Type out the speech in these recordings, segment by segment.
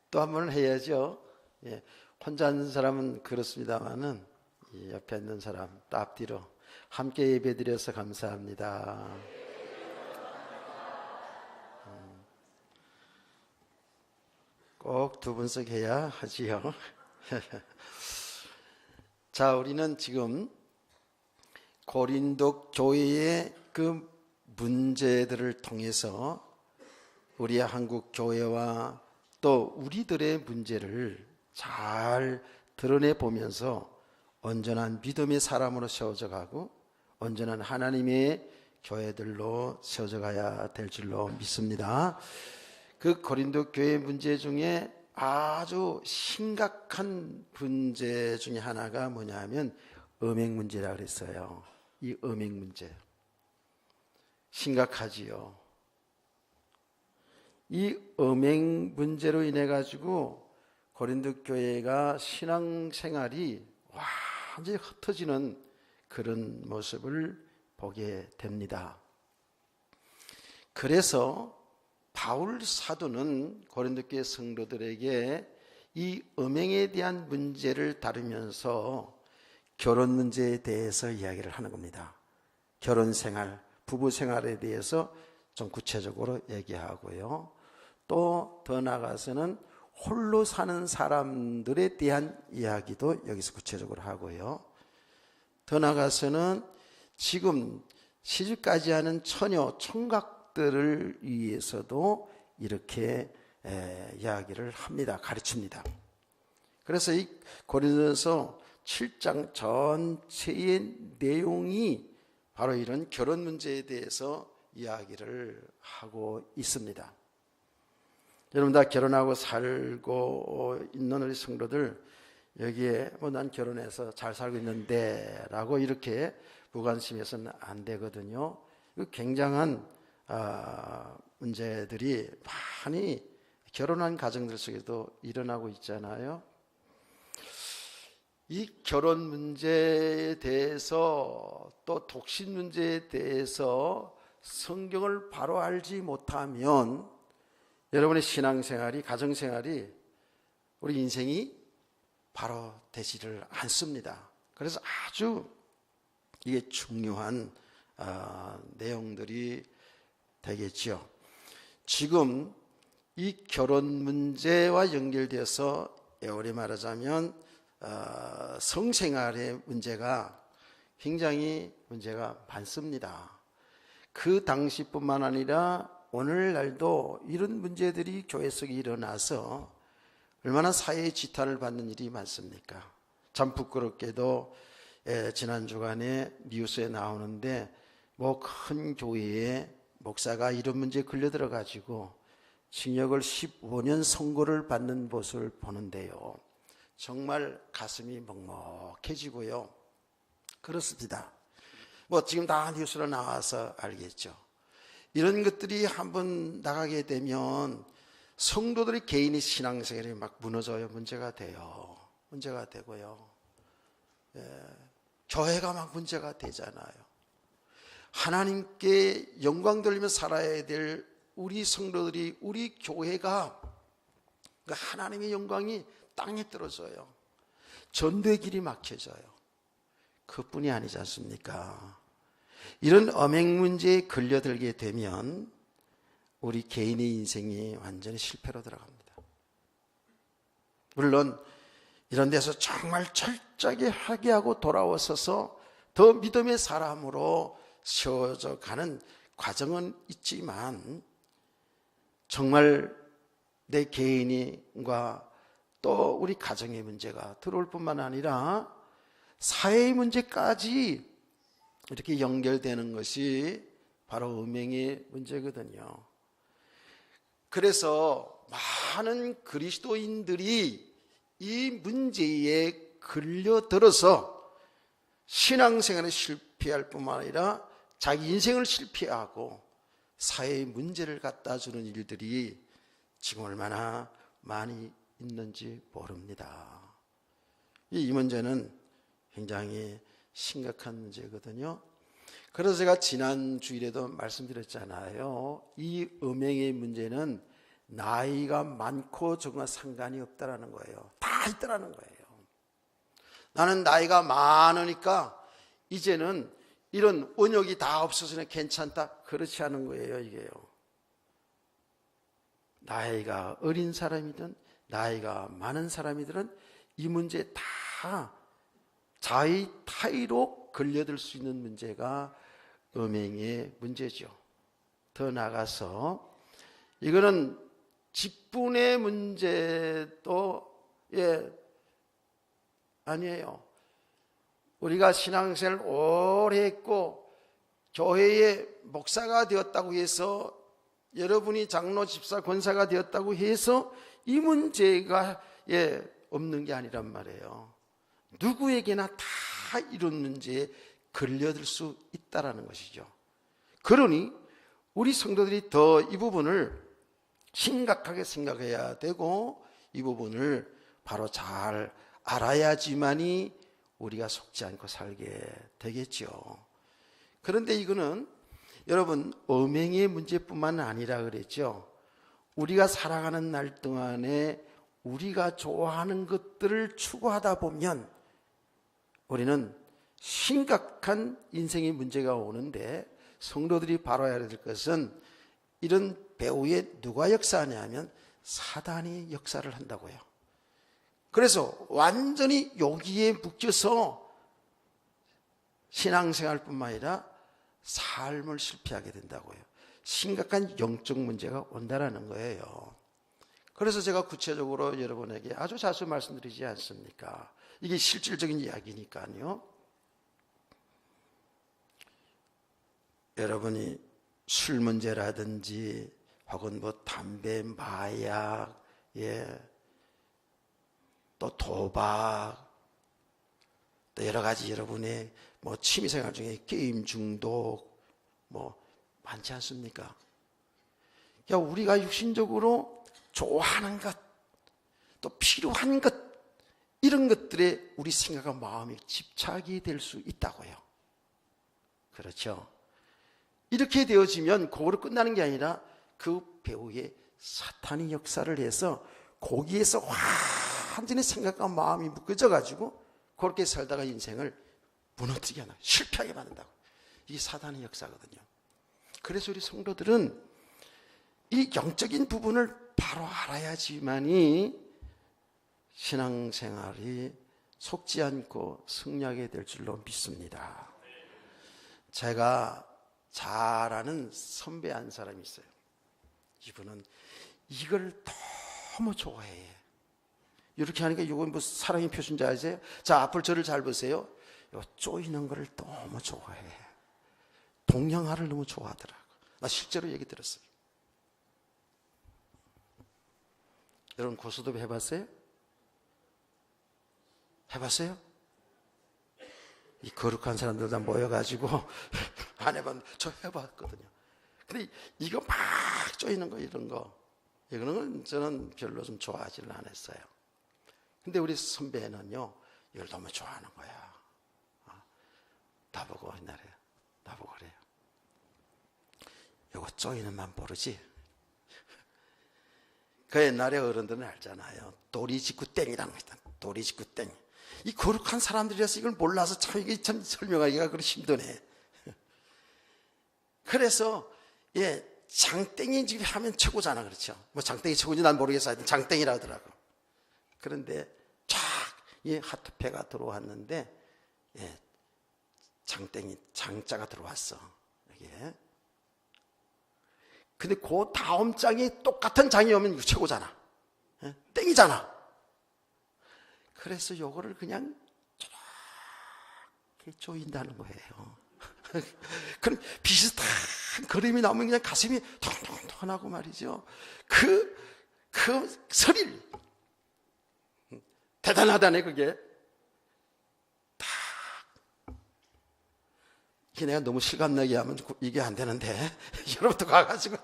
또 한 번 해야죠. 예, 혼자 있는 사람은 그렇습니다만은 옆에 있는 사람 또 앞뒤로 함께 예배드려서 감사합니다. 꼭 두 분씩 해야 하지요. 자, 우리는 지금 고린도 교회의 그 문제들을 통해서 우리 한국 교회와 또 우리들의 문제를 잘 드러내 보면서 온전한 믿음의 사람으로 세워져 가고 온전한 하나님의 교회들로 세워져 가야 될 줄로 믿습니다. 그 고린도 교회 문제 중에 아주 심각한 문제 중에 하나가 뭐냐면 음행 문제라 그랬어요. 이 음행 문제 심각하지요. 이 음행 문제로 인해 가지고 고린도 교회가 신앙생활이 완전히 흩어지는 그런 모습을 보게 됩니다. 그래서 바울 사도는 고린도 교회 성도들에게 이 음행에 대한 문제를 다루면서 결혼 문제에 대해서 이야기를 하는 겁니다. 결혼 생활, 부부 생활에 대해서 좀 구체적으로 얘기하고요. 또 더 나아가서는 홀로 사는 사람들에 대한 이야기도 여기서 구체적으로 하고요. 더 나아가서는 지금 시집까지 하는 처녀, 총각들을 위해서도 이렇게 이야기를 합니다. 가르칩니다. 그래서 이 고린도서 7장 전체의 내용이 바로 이런 결혼 문제에 대해서 이야기를 하고 있습니다. 여러분 다 결혼하고 살고 있는 우리 성도들 여기에 난 결혼해서 잘 살고 있는데 라고 이렇게 무관심해서는 안 되거든요. 굉장한 문제들이 많이 결혼한 가정들 속에도 일어나고 있잖아요. 이 결혼 문제에 대해서 또 독신 문제에 대해서 성경을 바로 알지 못하면 여러분의 신앙생활이, 가정생활이, 우리 인생이 바로 되지를 않습니다. 그래서 아주 이게 중요한 내용들이 되겠지요. 지금 이 결혼 문제와 연결돼서 우리 말하자면 성생활의 문제가 굉장히 문제가 많습니다. 그 당시뿐만 아니라 오늘날도 이런 문제들이 교회 속에 일어나서 얼마나 사회의 지탄을 받는 일이 많습니까? 참 부끄럽게도 지난 주간에 뉴스에 나오는데 뭐 큰 교회에 목사가 이런 문제에 걸려들어 가지고 징역을 15년 선고를 받는 모습을 보는데요. 정말 가슴이 먹먹해지고요. 그렇습니다. 뭐 지금 다 뉴스로 나와서 알겠죠. 이런 것들이 한번 나가게 되면 성도들의 개인의 신앙생활이 막 무너져요. 문제가 돼요. 문제가 되고요. 교회가 막 문제가 되잖아요. 하나님께 영광 돌리며 살아야 될 우리 성도들이, 우리 교회가 그 하나님의 영광이 땅에 떨어져요. 전도의 길이 막혀져요. 그뿐이 아니지 않습니까? 이런 엄행 문제에 걸려들게 되면 우리 개인의 인생이 완전히 실패로 들어갑니다. 물론 이런 데서 정말 철저하게 회개하고 돌아와서서 더 믿음의 사람으로 세워져 가는 과정은 있지만 정말 내 개인과 또 우리 가정의 문제가 들어올 뿐만 아니라 사회의 문제까지 이렇게 연결되는 것이 바로 음행의 문제거든요. 그래서 많은 그리스도인들이 이 문제에 걸려들어서 신앙생활에 실패할 뿐만 아니라 자기 인생을 실패하고 사회의 문제를 갖다 주는 일들이 지금 얼마나 많이 있는지 모릅니다. 이 문제는 굉장히 심각한 문제거든요. 그래서 제가 지난 주일에도 말씀드렸잖아요. 이 음행의 문제는 나이가 많고 적과 상관이 없다라는 거예요. 다 있다라는 거예요. 나는 나이가 많으니까 이제는 이런 원욕이 다 없어서는 괜찮다. 그렇지 않은 거예요, 이게요. 나이가 어린 사람이든 나이가 많은 사람이들은 이 문제 다 자의 타의로 걸려들 수 있는 문제가 음행의 문제죠. 더 나아가서 이거는 직분의 문제도 아니에요. 우리가 신앙생활을 오래 했고 교회의 목사가 되었다고 해서, 여러분이 장로, 집사, 권사가 되었다고 해서 이 문제가 없는 게 아니란 말이에요. 누구에게나 다 이런 문제에 걸려들 수 있다는 것이죠. 그러니 우리 성도들이 더 이 부분을 심각하게 생각해야 되고, 이 부분을 바로 잘 알아야지만이 우리가 속지 않고 살게 되겠죠. 그런데 이거는 여러분 음행의 문제뿐만 아니라 그랬죠. 우리가 살아가는 날 동안에 우리가 좋아하는 것들을 추구하다 보면 우리는 심각한 인생의 문제가 오는데, 성도들이 바로 알아야 될 것은 이런 배후에 누가 역사하냐면 사단이 역사를 한다고요. 그래서 완전히 여기에 묶여서 신앙생활뿐만 아니라 삶을 실패하게 된다고요. 심각한 영적 문제가 온다라는 거예요. 그래서 제가 구체적으로 여러분에게 아주 자주 말씀드리지 않습니까? 이게 실질적인 이야기니까요. 여러분이 술 문제라든지 혹은 뭐 담배, 마약, 또 도박, 또 여러 가지 여러분의 뭐 취미생활 중에 게임 중독 뭐 많지 않습니까? 그러니까 우리가 육신적으로 좋아하는 것, 또 필요한 것, 이런 것들에 우리 생각과 마음이 집착이 될 수 있다고요. 그렇죠? 이렇게 되어지면 그거로 끝나는 게 아니라 그 배후에 사탄이 역사를 해서 거기에서 완전히 생각과 마음이 묶여져 가지고 그렇게 살다가 인생을 무너뜨리게 하나, 실패하게 만든다고. 이게 사탄의 역사거든요. 그래서 우리 성도들은 이 영적인 부분을 바로 알아야지만이 신앙생활이 속지 않고 승리하게 될 줄로 믿습니다. 제가 잘 아는 선배 한 사람이 있어요. 이분은 이걸 너무 좋아해. 이렇게 하니까 이건 뭐 사랑의 표시인지 아세요? 자, 앞을 저를 잘 보세요. 이 쪼이는 거를 너무 좋아해. 동양화를 너무 좋아하더라고. 나 실제로 얘기 들었어요. 여러분 고스톱 해봤어요? 해봤어요? 이 거룩한 사람들 다 모여가지고 안 해봤는데 저 해봤거든요. 근데 이거 막 쪼이는 거 이런 거, 이거는 저는 별로 좀 좋아하지는 않았어요. 근데 우리 선배는요 이걸 너무 좋아하는 거야. 나보고 옛날에 나보고 그래요. 이거 쪼이는 만 모르지. 그 옛날에 어른들은 알잖아요. 도리직구땡이라는 거 있잖아. 도리직구땡. 이 거룩한 사람들이라서 이걸 몰라서 참 이게 참 설명하기가 그렇게 힘드네. 그래서 장땡이 지금 하면 최고잖아, 그렇죠? 뭐 장땡이 최고인지 난 모르겠어. 하여튼 장땡이라 하더라고. 그런데 쫙 하트패가 들어왔는데 장땡이 장자가 들어왔어. 이게. 근데 그 다음 장이 똑같은 장이 오면 이거 최고잖아. 땡이잖아. 그래서 요거를 그냥 이렇게 조인다는 거예요. 그럼 비슷한 그림이 나오면 그냥 가슴이 텅텅텅하고 말이죠. 그 소리를 대단하다네 그게. 이게 내가 너무 실감나게 하면 이게 안 되는데 여러분도 가가지고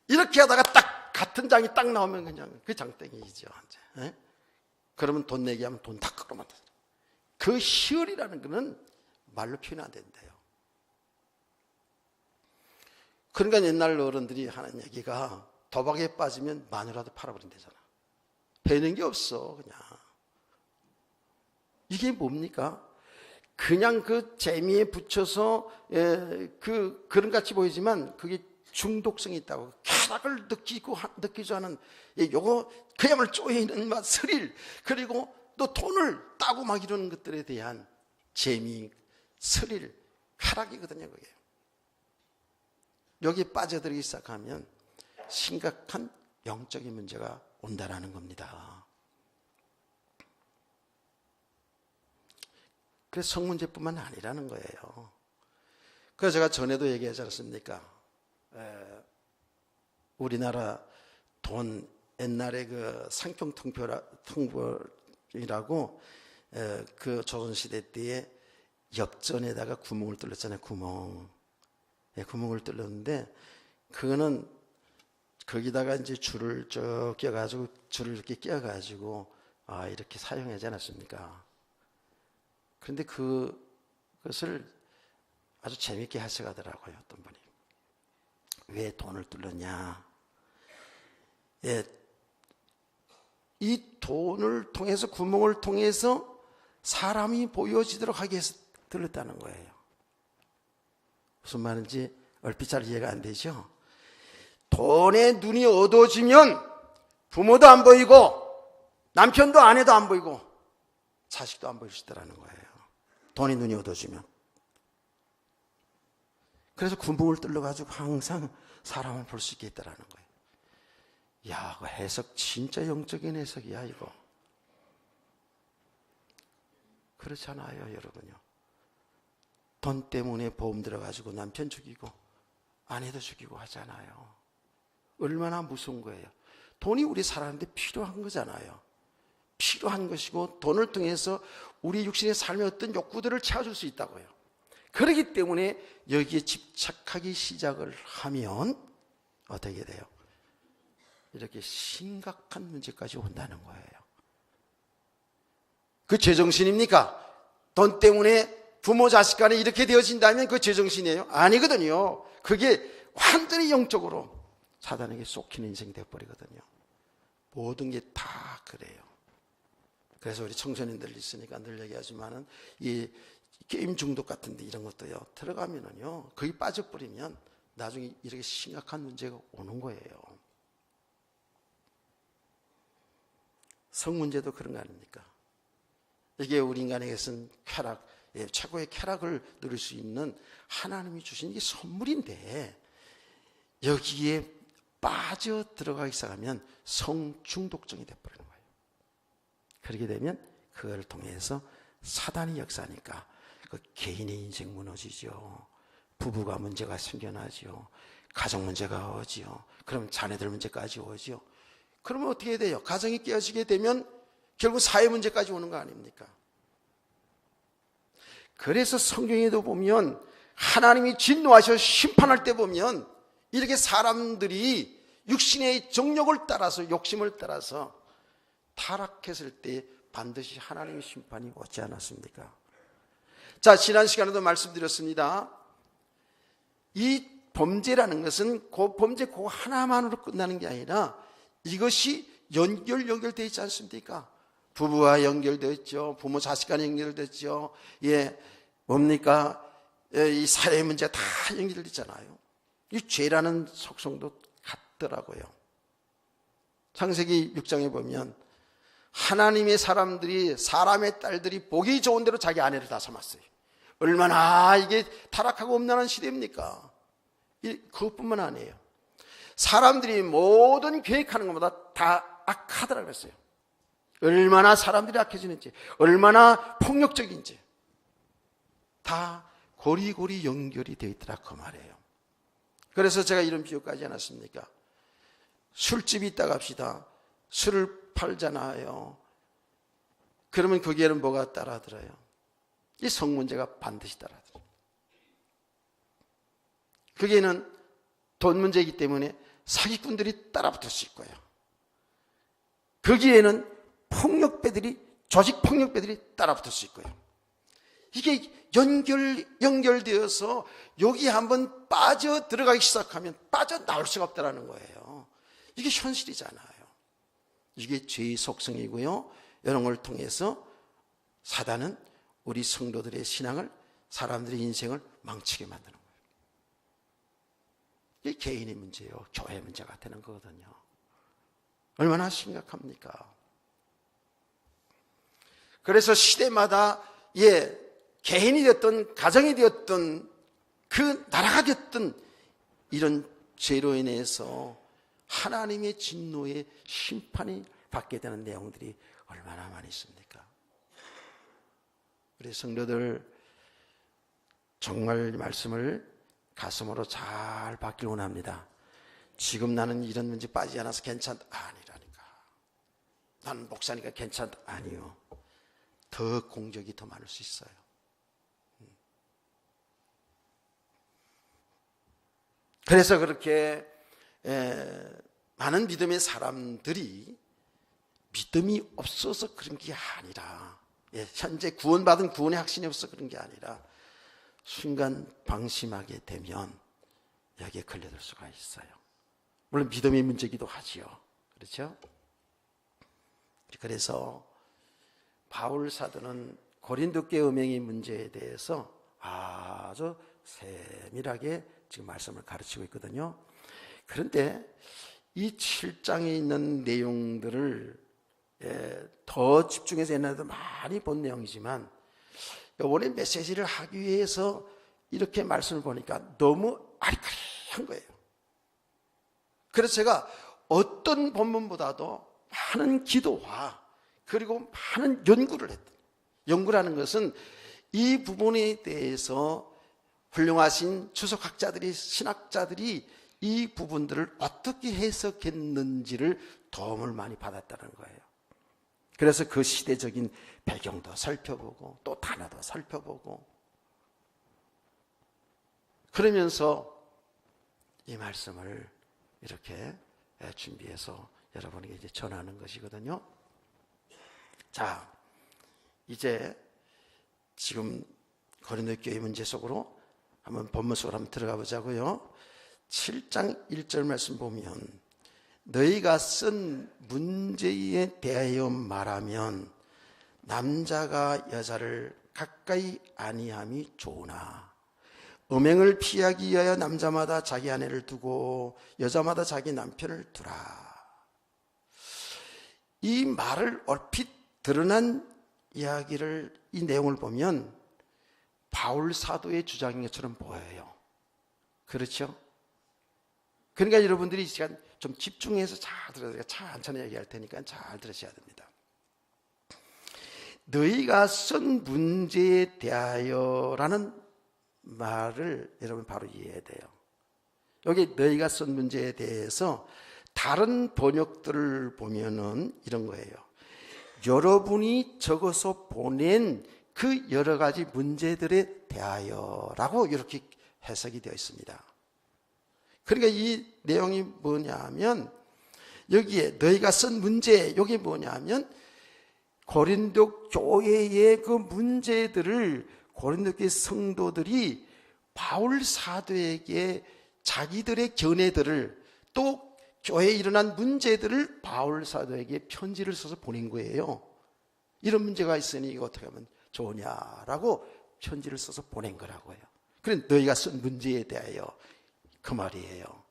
이렇게 하다가 딱 같은 장이 딱 나오면 그냥 그 장땡이죠. 이제. 그러면 돈 내기 하면 돈 다 끌어만 돼. 그 희열이라는 거는 말로 표현 안 된대요. 그러니까 옛날 어른들이 하는 얘기가 도박에 빠지면 마누라도 팔아버린대잖아. 배는 게 없어 그냥. 이게 뭡니까? 그냥 그 재미에 붙여서 그런 같이 보이지만 그게 중독성이 있다고. 쾌락을 느끼지 않은 요거 그야말로 쪼여있는 맛, 스릴, 그리고 또 돈을 따고 막 이러는 것들에 대한 재미, 스릴, 쾌락이거든요. 그게. 여기에 빠져들기 시작하면 심각한 영적인 문제가 온다라는 겁니다. 그래서 성문제뿐만 아니라는 거예요. 그래서 제가 전에도 얘기하지 않았습니까? 우리나라 돈, 옛날에 그 상평통보이라고 그 조선시대 때에 엽전에다가 구멍을 뚫렸잖아요. 구멍을 뚫렸는데, 그거는 거기다가 이제 줄을 쭉 껴가지고, 줄을 이렇게 끼워가지고, 이렇게 사용하지 않았습니까? 그런데 그것을 아주 재밌게 하셔가더라고요, 어떤 분이. 왜 돈을 뚫렸냐? 이 돈을 통해서, 구멍을 통해서 사람이 보여지도록 하기 위해서 뚫렸다는 거예요. 무슨 말인지 얼핏 잘 이해가 안 되죠? 돈에 눈이 어두워지면 부모도 안 보이고 남편도 아내도 안 보이고 자식도 안 보일 수 있다는 거예요. 돈에 눈이 어두워지면. 그래서 구멍을 뚫려가지고 항상 사람을 볼 수 있게 했다는 거예요. 야, 그 해석 진짜 영적인 해석이야 이거. 그렇잖아요 여러분요. 돈 때문에 보험 들어가지고 남편 죽이고 아내도 죽이고 하잖아요. 얼마나 무서운 거예요. 돈이 우리 사람한테 필요한 거잖아요. 필요한 것이고 돈을 통해서 우리 육신의 삶의 어떤 욕구들을 채워줄 수 있다고요. 그렇기 때문에 여기에 집착하기 시작을 하면 어떻게 돼요? 이렇게 심각한 문제까지 온다는 거예요. 그 제정신입니까? 돈 때문에 부모 자식 간에 이렇게 되어진다면 그 제정신이에요? 아니거든요. 그게 완전히 영적으로 사단에게 쏙히는 인생이 되어버리거든요. 모든 게 다 그래요. 그래서 우리 청소년들 있으니까 늘 얘기하지만은 이 게임 중독 같은데 이런 것도요, 들어가면은요, 거기 빠져버리면 나중에 이렇게 심각한 문제가 오는 거예요. 성 문제도 그런 거 아닙니까? 이게 우리 인간에게서는 쾌락, 최고의 쾌락을 누릴 수 있는 하나님이 주신 이게 선물인데, 여기에 빠져 들어가기 시작하면 성중독증이 되어버리는 거예요. 그렇게 되면 그걸 통해서 사단이 역사하니까 그 개인의 인생 무너지죠. 부부가 문제가 생겨나죠. 가정 문제가 오지요. 그럼 자녀들 문제까지 오죠. 그러면 어떻게 돼요? 가정이 깨어지게 되면 결국 사회 문제까지 오는 거 아닙니까? 그래서 성경에도 보면 하나님이 진노하셔 심판할 때 보면 이렇게 사람들이 육신의 정욕을 따라서, 욕심을 따라서 타락했을 때 반드시 하나님의 심판이 오지 않았습니까? 자, 지난 시간에도 말씀드렸습니다. 이 범죄라는 것은 그 범죄 그 하나만으로 끝나는 게 아니라 이것이 연결되어 있지 않습니까? 부부와 연결되어 있죠. 부모 자식 간에 연결되어 있죠. 뭡니까? 이 사회 문제 다 연결되어 있잖아요. 이 죄라는 속성도 같더라고요. 창세기 6장에 보면 하나님의 사람들이, 사람의 딸들이 보기 좋은 대로 자기 아내를 다 삼았어요. 얼마나 이게 타락하고 엄난한 시대입니까? 그것뿐만 아니에요. 사람들이 모든 계획하는 것보다 다 악하더라고 했어요. 얼마나 사람들이 악해지는지, 얼마나 폭력적인지 다 고리고리 연결이 되어 있더라 그 말이에요. 그래서 제가 이런 비유까지 해놨습니까? 술집이 있다고 합시다. 술을 팔잖아요. 그러면 거기에는 뭐가 따라들어요? 이 성문제가 반드시 따라들어요. 거기에는 돈 문제이기 때문에 사기꾼들이 따라붙을 수 있고요. 거기에는 폭력배들이, 조직 폭력배들이 따라붙을 수 있고요. 이게 연결되어서 여기 한번 빠져 들어가기 시작하면 빠져나올 수가 없다는 거예요. 이게 현실이잖아요. 이게 죄의 속성이고요. 이런 걸 통해서 사단은 우리 성도들의 신앙을, 사람들의 인생을 망치게 만드는 거예요. 이게 개인의 문제예요. 교회 문제가 되는 거거든요. 얼마나 심각합니까? 그래서 시대마다 개인이 되었던, 가정이 되었던, 그 나라가 되었던 이런 죄로 인해서 하나님의 진노의 심판이 받게 되는 내용들이 얼마나 많이 있습니까? 우리 성도들 정말 말씀을 가슴으로 잘 받길 원합니다. 지금 나는 이런 문제 빠지지 않아서 괜찮다. 아니라니까. 나는 목사니까 괜찮다. 아니요. 더 공격이 더 많을 수 있어요. 그래서 그렇게 많은 믿음의 사람들이 믿음이 없어서 그런 게 아니라, 현재 구원받은 구원의 확신이 없어서 그런 게 아니라 순간 방심하게 되면 여기에 걸려들 수가 있어요. 물론 믿음의 문제이기도 하지요. 그렇죠? 그래서 바울 사도는 고린도 교회 음행의 문제에 대해서 아주 세밀하게 지금 말씀을 가르치고 있거든요. 그런데 이 7장에 있는 내용들을 더 집중해서 옛날에도 많이 본 내용이지만 이번에 메시지를 하기 위해서 이렇게 말씀을 보니까 너무 아리까리한 거예요. 그래서 제가 어떤 본문보다도 많은 기도와 그리고 많은 연구를 했다. 연구라는 것은 이 부분에 대해서 훌륭하신 주석학자들이, 신학자들이 이 부분들을 어떻게 해석했는지를 도움을 많이 받았다는 거예요. 그래서 그 시대적인 배경도 살펴보고 또 단어도 살펴보고 그러면서 이 말씀을 이렇게 준비해서 여러분에게 이제 전하는 것이거든요. 자, 이제 지금 고린도 교회 문제 속으로 한번 본문 속으로 한번 들어가 보자고요. 7장 1절 말씀 보면 너희가 쓴 문제에 대하여 말하면 남자가 여자를 가까이 아니함이 좋으나 음행을 피하기 위하여 남자마다 자기 아내를 두고 여자마다 자기 남편을 두라. 이 말을 얼핏 드러난 이야기를, 이 내용을 보면 바울 사도의 주장인 것처럼 보여요. 그렇죠? 그러니까 여러분들이 이 시간 좀 집중해서 잘 들어야 돼요. 천천히 얘기할 테니까 잘 들으셔야 됩니다. 너희가 쓴 문제에 대하여라는 말을 여러분 바로 이해해야 돼요. 여기 너희가 쓴 문제에 대해서 다른 번역들을 보면은 이런 거예요. 여러분이 적어서 보낸 그 여러 가지 문제들에 대하여라고 이렇게 해석이 되어 있습니다. 그러니까 이 내용이 뭐냐면 여기에 너희가 쓴 문제, 여기 뭐냐면 고린도 교회의 그 문제들을 고린도 교회 성도들이 바울 사도에게 자기들의 견해들을 또 교회에 일어난 문제들을 바울 사도에게 편지를 써서 보낸 거예요. 이런 문제가 있으니 이거 어떻게 하면 좋으냐라고 편지를 써서 보낸 거라고요. 그래 너희가 쓴 문제에 대하여 그 말이에요.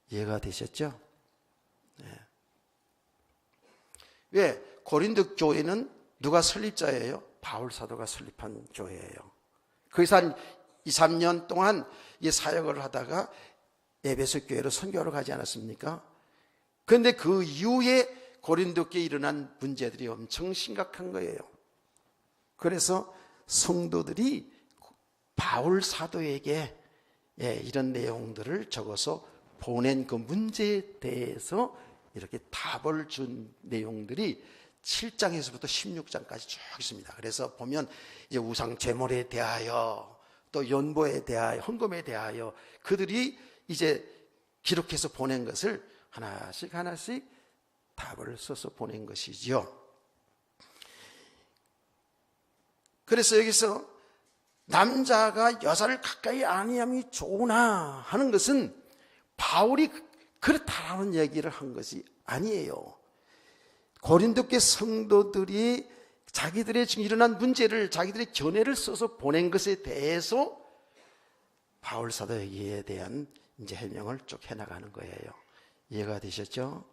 이해가 되셨죠? 네. 왜? 고린도 교회는 누가 설립자예요? 바울 사도가 설립한 교회예요. 거기서 한 2, 3년 동안 이 사역을 하다가 에베소 교회로 선교하러 가지 않았습니까? 그런데 그 이후에 고린도 교회에 일어난 문제들이 엄청 심각한 거예요. 그래서 성도들이 바울 사도에게 이런 내용들을 적어서 보낸 그 문제에 대해서 이렇게 답을 준 내용들이 7장에서부터 16장까지 쭉 있습니다. 그래서 보면 이제 우상 제물에 대하여 또 연보에 대하여 헌금에 대하여 그들이 이제 기록해서 보낸 것을 하나씩 하나씩 답을 써서 보낸 것이지요. 그래서 여기서 남자가 여자를 가까이 아니함이 좋으나 하는 것은 바울이 그렇다라는 얘기를 한 것이 아니에요. 고린도교 성도들이 자기들의 지금 일어난 문제를, 자기들의 견해를 써서 보낸 것에 대해서 바울 사도에게 대한 이제 해명을 쭉 해나가는 거예요. 이해가 되셨죠?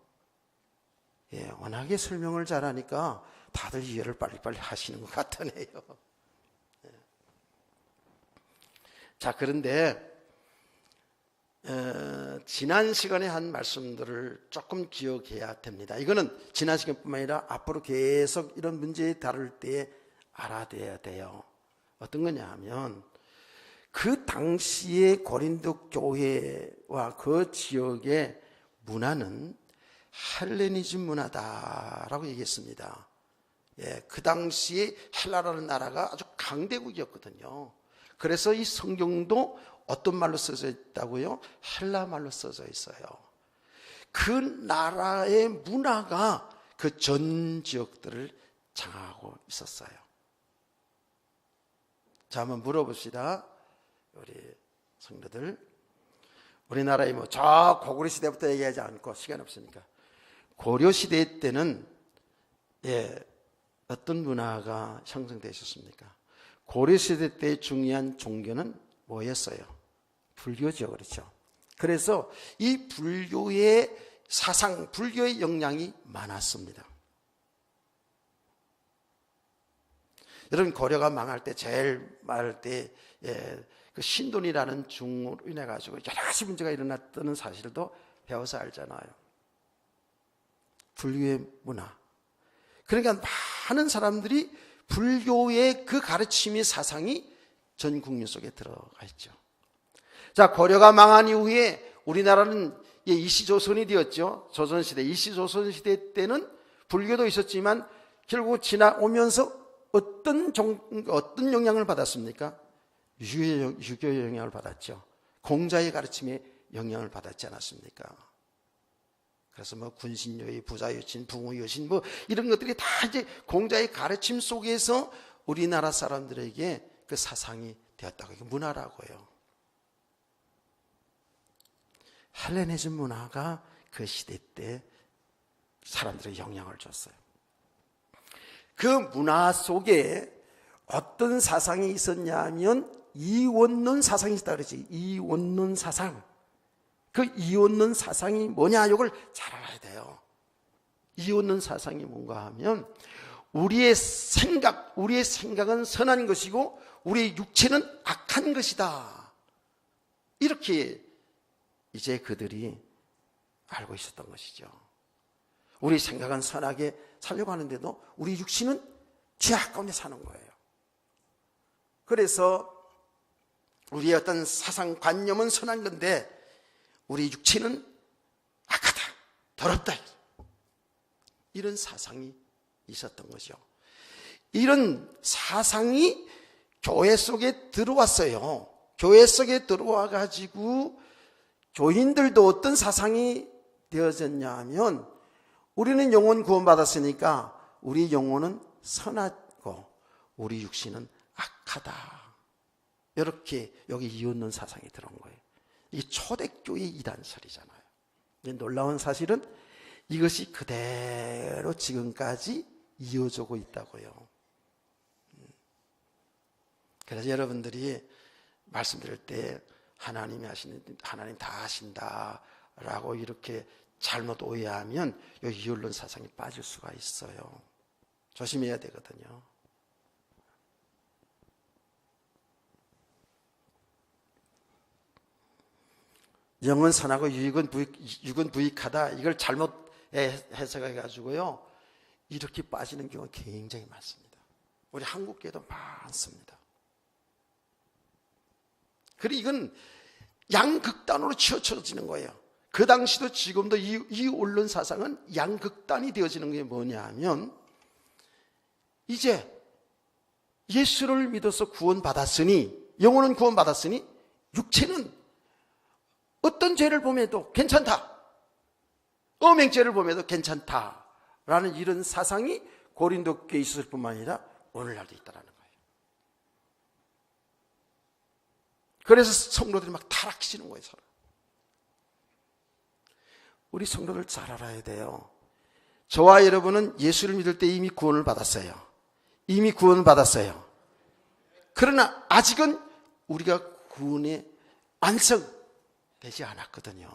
예, 워낙에 설명을 잘하니까 다들 이해를 빨리빨리 하시는 것 같으네요. 예. 자, 그런데 지난 시간에 한 말씀들을 조금 기억해야 됩니다. 이거는 지난 시간뿐만 아니라 앞으로 계속 이런 문제에 다룰 때 알아둬야 돼요. 어떤 거냐 하면 그 당시의 고린도 교회와 그 지역의 문화는 헬레니즘 문화다라고 얘기했습니다. 예, 그 당시에 헬라라는 나라가 아주 강대국이었거든요. 그래서 이 성경도 어떤 말로 써져 있다고요? 헬라 말로 써져 있어요. 그 나라의 문화가 그 전 지역들을 장악하고 있었어요. 자, 한번 물어봅시다. 우리 성도들, 우리나라의 저 고구려 시대부터 얘기하지 않고 시간 없으니까 고려 시대 때는 어떤 문화가 형성되어 있었습니까? 고려 시대 때 중요한 종교는 뭐였어요? 불교죠, 그렇죠? 그래서 이 불교의 사상, 불교의 영향이 많았습니다. 여러분, 고려가 망할 때, 제일 망할 때, 그 신돈이라는 중으로 인해 가지고 여러 가지 문제가 일어났다는 사실도 배워서 알잖아요. 불교의 문화. 그러니까 많은 사람들이 불교의 그 가르침의 사상이 전 국민 속에 들어가 있죠. 자, 고려가 망한 이후에 우리나라는 이시조선이 되었죠. 조선시대, 이시조선시대 때는 불교도 있었지만 결국 지나오면서 어떤 영향을 받았습니까? 유교의 영향을 받았죠. 공자의 가르침에 영향을 받았지 않았습니까? 그래서 군신여의, 부자여신, 붕어여신 이런 것들이 다 이제 공자의 가르침 속에서 우리나라 사람들에게 그 사상이 되었다고. 이게 문화라고요. 헬레니즘 문화가 그 시대 때 사람들의 영향을 줬어요. 그 문화 속에 어떤 사상이 있었냐 하면 이원론 사상이 있었다 그러지. 이원론 사상. 그 이원론 사상이 뭐냐, 이걸 잘 알아야 돼요. 이원론 사상이 뭔가 하면 우리의 생각은 선한 것이고 우리의 육체는 악한 것이다. 이렇게 이제 그들이 알고 있었던 것이죠. 우리 생각은 선하게 살려고 하는데도 우리 육신은 죄악 가운데 사는 거예요. 그래서 우리의 어떤 사상관념은 선한 건데 우리 육체는 악하다, 더럽다, 이런 사상이 있었던 거죠. 이런 사상이 교회 속에 들어왔어요. 교회 속에 들어와 가지고 교인들도 어떤 사상이 되어졌냐 하면 우리는 영혼 구원받았으니까 우리 영혼은 선하고 우리 육신은 악하다. 이렇게 여기 이웃론 사상이 들어온 거예요. 이 초대교회 이단설이잖아요. 놀라운 사실은 이것이 그대로 지금까지 이어지고 있다고요. 그래서 여러분들이 말씀드릴 때 하나님 다 하신다라고 이렇게 잘못 오해하면 이 이율론 사상이 빠질 수가 있어요. 조심해야 되거든요. 영은 선하고 육은 부익하다. 이걸 잘못 해석해가지고요, 이렇게 빠지는 경우가 굉장히 많습니다. 우리 한국교회도 많습니다. 그리고 이건 양극단으로 치우쳐지는 거예요. 그 당시도 지금도 이 언론 사상은 양극단이 되어지는 게 뭐냐 하면 이제 예수를 믿어서 구원받았으니, 영혼은 구원받았으니 육체는 어떤 죄를 범해도 괜찮다, 음행죄를 범해도 괜찮다라는 이런 사상이 고린도교에 있었을 뿐만 아니라 오늘날도 있다는 거예요. 그래서 성도들이 막 타락해지는 거예요, 서로. 우리 성도를 잘 알아야 돼요. 저와 여러분은 예수를 믿을 때 이미 구원을 받았어요. 이미 구원을 받았어요. 그러나 아직은 우리가 구원에 완성되지 않았거든요.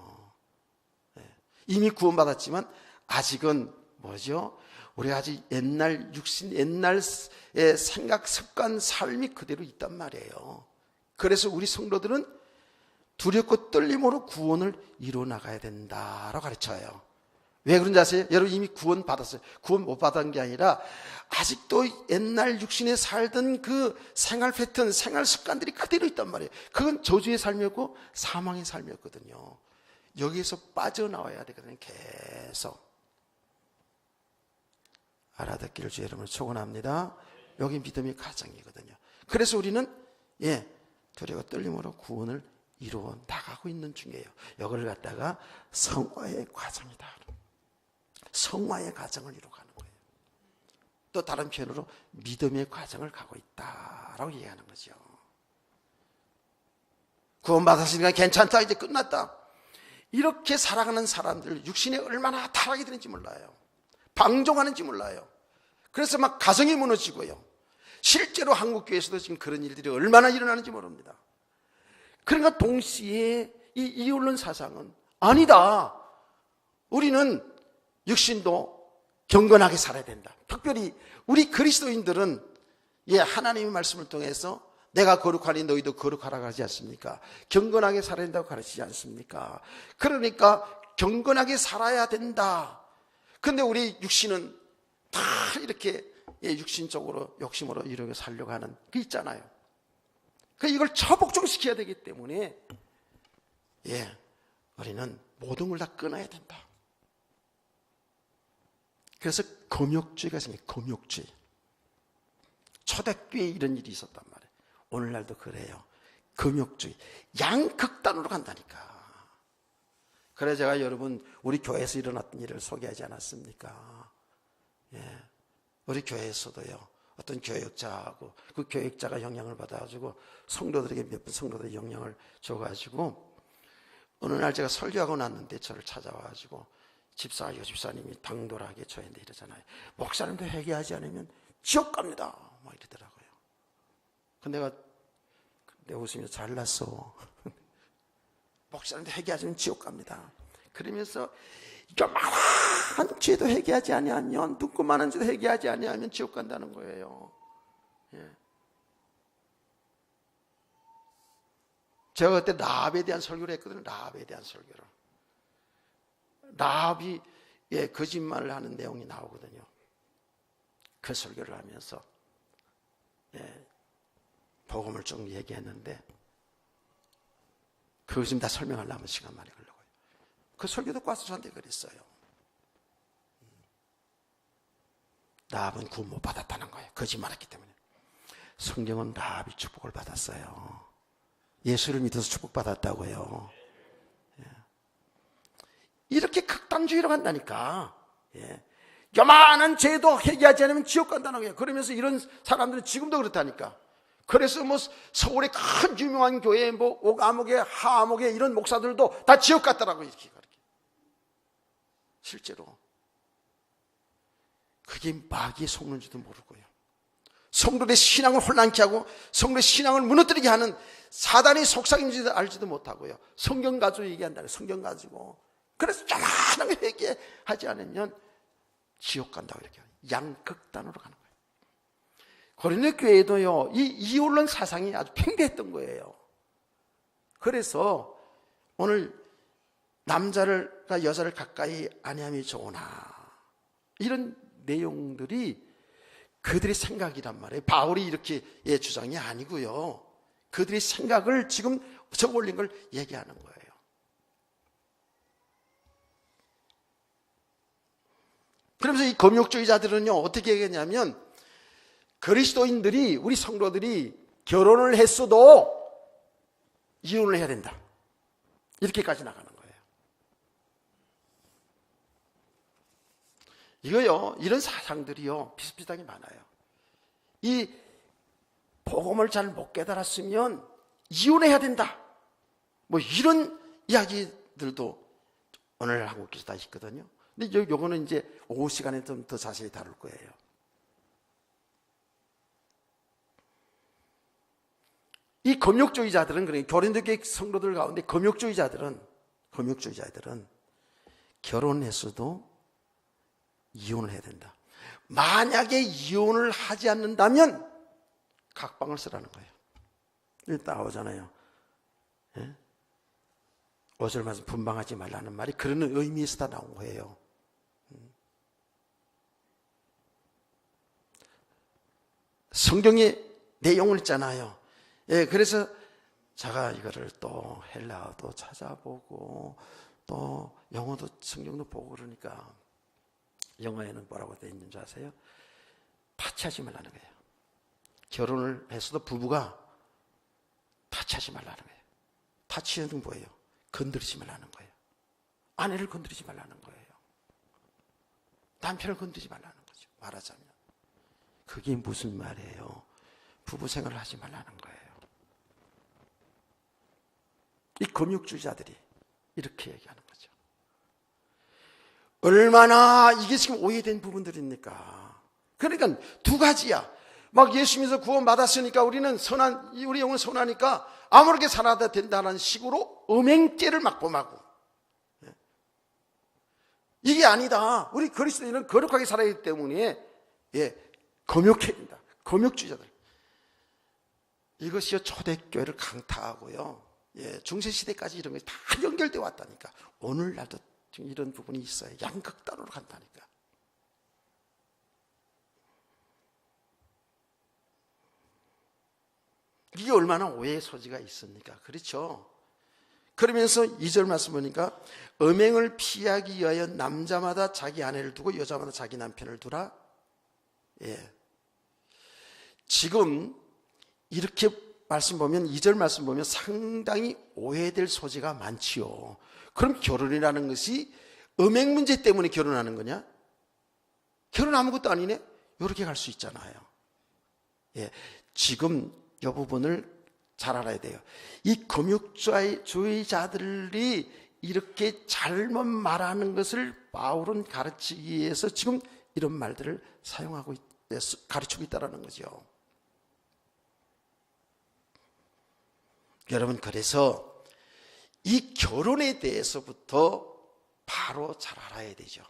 이미 구원받았지만 아직은 뭐죠? 우리가 아직 옛날 육신, 옛날의 생각, 습관, 삶이 그대로 있단 말이에요. 그래서 우리 성도들은 두렵고 떨림으로 구원을 이루어나가야 된다라고 가르쳐요. 왜 그런지 아세요? 여러분 이미 구원 받았어요. 구원 못 받은 게 아니라 아직도 옛날 육신에 살던 그 생활 패턴, 생활 습관들이 그대로 있단 말이에요. 그건 저주의 삶이었고 사망의 삶이었거든요. 여기에서 빠져나와야 되거든요. 계속. 알아듣기를 주 여러분을 축원합니다. 여기 믿음의 가정이거든요. 그래서 우리는 두려워 떨림으로 구원을 이루어 나가고 있는 중이에요. 이걸 갖다가 성화의 과정이다. 성화의 과정을 이루어가는 거예요. 또 다른 표현으로 믿음의 과정을 가고 있다라고 얘기하는 거죠. 구원받았으니까 괜찮다, 이제 끝났다. 이렇게 살아가는 사람들, 육신에 얼마나 타락이 되는지 몰라요. 방종하는지 몰라요. 그래서 막 가정이 무너지고요. 실제로 한국교회에서도 지금 그런 일들이 얼마나 일어나는지 모릅니다. 그러니까 동시에 이 이혼론 사상은 아니다. 우리는 육신도 경건하게 살아야 된다. 특별히 우리 그리스도인들은 하나님의 말씀을 통해서 내가 거룩하니 너희도 거룩하라고 하지 않습니까? 경건하게 살아야 된다고 가르치지 않습니까? 그러니까 경건하게 살아야 된다. 근데 우리 육신은 다 이렇게 육신적으로 욕심으로 이렇게 살려고 하는 게 있잖아요. 이걸 처복종시켜야 되기 때문에 우리는 모든 걸 다 끊어야 된다. 그래서 금욕주의가 생겨요. 금욕주의. 초대교회에 이런 일이 있었단 말이에요. 오늘날도 그래요. 금욕주의. 양극단으로 간다니까. 그래 제가 여러분 우리 교회에서 일어났던 일을 소개하지 않았습니까? 우리 교회에서도요. 어떤 교역자하고 그 교역자가 영향을 받아가지고 성도들에게 몇 분 성도들이 영향을 줘가지고 어느 날 제가 설교하고 났는데 저를 찾아와가지고 집사, 여집사님이 당돌하게 저한테 이러잖아요. 목사님도 회개하지 않으면 지옥 갑니다. 막 이러더라고요. 근데 내가 웃으면서 잘났어. 목사님도 회개하지 않으면 지옥 갑니다. 그러면서 요만한 죄도 회개하지 아니하면 눈곱만한 죄도 회개하지 아니하면 지옥 간다는 거예요. 제가 그때 라합에 대한 설교를 했거든요. 라합에 대한 설교를. 라합이 거짓말을 하는 내용이 나오거든요. 그 설교를 하면서 복음을 좀 얘기했는데 그거 지금 다 설명하려면 시간 많이 걸려요. 그 설교 듣고 와서 저한테 그랬어요. 라합은 구원 못 받았다는 거예요. 거짓말했기 때문에. 성경은 라합이 축복을 받았어요. 예수를 믿어서 축복받았다고요. 이렇게 극단주의로 간다니까. 요만한 죄도 회개하지 않으면 지옥 간다는 거예요. 그러면서 이런 사람들은 지금도 그렇다니까. 그래서 뭐 서울의 큰 유명한 교회 뭐 옥암옥에 하암옥에 이런 목사들도 다 지옥 갔다라고 이렇게 가르쳐요. 실제로 그게 마귀의 속는지도 모르고요. 성도들의 신앙을 혼란케 하고 성도의 신앙을 무너뜨리게 하는 사단의 속삭임인지도 알지도 못하고요. 성경 가지고 얘기한다는 성경 가지고. 그래서 요만한 회개하지 않으면 지옥 간다고 이렇게 양극단으로 가는 거예요. 고린도 교회도요, 이 이혼론 사상이 아주 팽배했던 거예요. 그래서 오늘 남자가 여자를 가까이 아니함이 좋으나 이런 내용들이 그들의 생각이란 말이에요. 바울이 이렇게 주장이 아니고요. 그들의 생각을 지금 적어 올린 걸 얘기하는 거예요. 그러면서 이 금욕주의자들은요, 어떻게 얘기했냐면 그리스도인들이, 우리 성도들이 결혼을 했어도 이혼을 해야 된다. 이렇게까지 나가는 거예요. 이거요, 이런 사상들이요, 비슷비슷하게 많아요. 이 복음을 잘 못 깨달았으면 이혼해야 된다. 뭐 이런 이야기들도 오늘 한국교수 다 있거든요. 근데 요거는 이제 오후 시간에 좀 더 자세히 다룰 거예요. 이 금욕주의자들은, 그러니까 고린도교회 성도들 가운데 금욕주의자들은 결혼했어도 이혼을 해야 된다. 만약에 이혼을 하지 않는다면 각방을 쓰라는 거예요. 일단 나오잖아요. 예? 5절 말씀 분방하지 말라는 말이 그런 의미에서 다 나온 거예요. 성경의 내용을 있잖아요. 예, 그래서 제가 이거를 또 헬라어도 찾아보고 또 영어도 성경도 보고 그러니까 영어에는 뭐라고 되어 있는 줄 아세요? 타치하지 말라는 거예요. 결혼을 했어도 부부가 타치하지 말라는 거예요. 타치는 뭐예요? 건드리지 말라는 거예요. 아내를 건드리지 말라는 거예요. 남편을 건드리지 말라는 거죠. 말하자면. 그게 무슨 말이에요? 부부 생활을 하지 말라는 거예요. 이 금욕주의자들이 이렇게 얘기하는 거죠. 얼마나 이게 지금 오해된 부분들입니까? 그러니까 두 가지야. 막 예수 믿어서 구원받았으니까 우리는 우리 영은 선하니까 아무렇게 살아도 된다는 식으로 음행죄를 막 범하고, 이게 아니다. 우리 그리스도인은 거룩하게 살아야 하기 때문에 금욕해야 된다. 금욕주의자들. 이것이요 초대교회를 강타하고요. 중세시대까지 이런 것이 다 연결되어 왔다니까. 오늘날도 지금 이런 부분이 있어요. 양극단으로 간다니까. 이게 얼마나 오해의 소지가 있습니까? 그렇죠? 그러면서 2절 말씀 보니까 음행을 피하기 위하여 남자마다 자기 아내를 두고 여자마다 자기 남편을 두라. 지금 이렇게 말씀 보면 2절 말씀 보면 상당히 오해될 소지가 많지요. 그럼 결혼이라는 것이 음행 문제 때문에 결혼하는 거냐? 결혼 아무것도 아니네? 이렇게 갈 수 있잖아요. 지금 이 부분을 잘 알아야 돼요. 이 금욕주의자들이 이렇게 잘못 말하는 것을 바울은 가르치기 위해서 지금 이런 말들을 사용하고 가르치고 있다는 거죠. 여러분, 그래서 이 결혼에 대해서부터 바로 잘 알아야 되죠.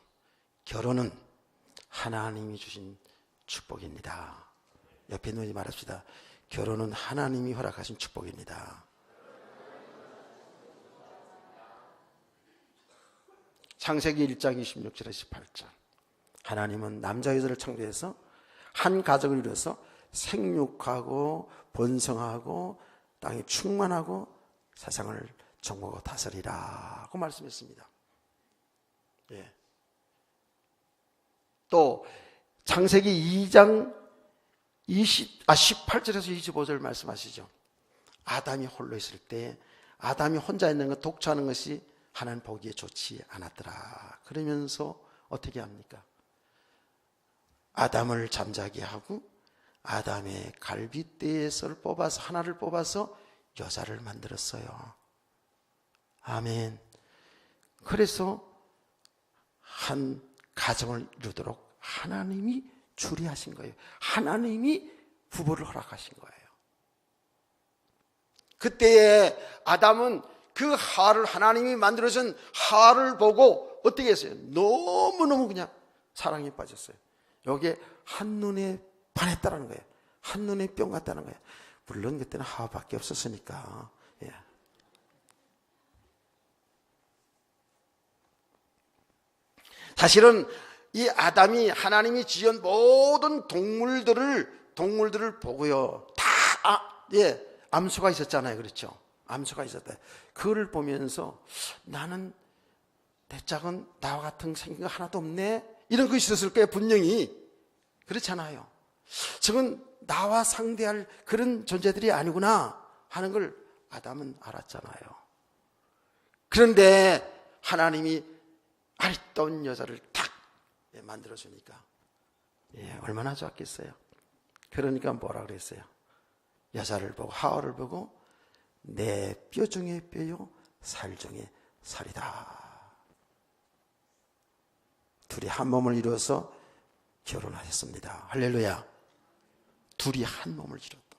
결혼은 하나님이 주신 축복입니다. 옆에 누이 말합시다. 결혼은 하나님이 허락하신 축복입니다. 창세기 1장 26절에서 18절. 하나님은 남자 여자를 창조해서 한 가정을 이루어서 생육하고 번성하고 땅에 충만하고 세상을 정복하고 다스리라고 말씀했습니다. 또 창세기 2장 18절에서 25절 말씀하시죠. 아담이 홀로 있을 때 아담이 혼자 있는 것 독처하는 것이 하나님 보기에 좋지 않았더라. 그러면서 어떻게 합니까? 아담을 잠자게 하고 아담의 갈빗대에서 하나를 뽑아서 여자를 만들었어요. 아멘. 그래서 한 가정을 이루도록 하나님이 주리하신 거예요. 하나님이 부부를 허락하신 거예요. 그때에 아담은 그 하와를 하나님이 만들어준 하와를 보고 어떻게 했어요? 너무너무 그냥 사랑에 빠졌어요. 여기에 한눈에 반했다는 거예요. 한눈에 뿅 갔다는 거예요. 물론 그때는 하와밖에 없었으니까. 사실은 이 아담이 하나님이 지은 모든 동물들을 보고요. 다 암소가 있었잖아요. 그렇죠? 암소가 있었다. 그거를 보면서 나는 내 짝은 나와 같은 생긴 거 하나도 없네. 이런 거 있었을 거예요. 분명히. 그렇잖아요. 저건 나와 상대할 그런 존재들이 아니구나 하는 걸 아담은 알았잖아요. 그런데 하나님이 아리따운 여자를 탁 만들어주니까 얼마나 좋았겠어요. 그러니까 뭐라 그랬어요? 여자를 보고 하와를 보고 내 뼈 중에 뼈요 살 중에 살이다. 둘이 한 몸을 이루어서 결혼하셨습니다. 할렐루야. 둘이 한 몸을 이뤘다.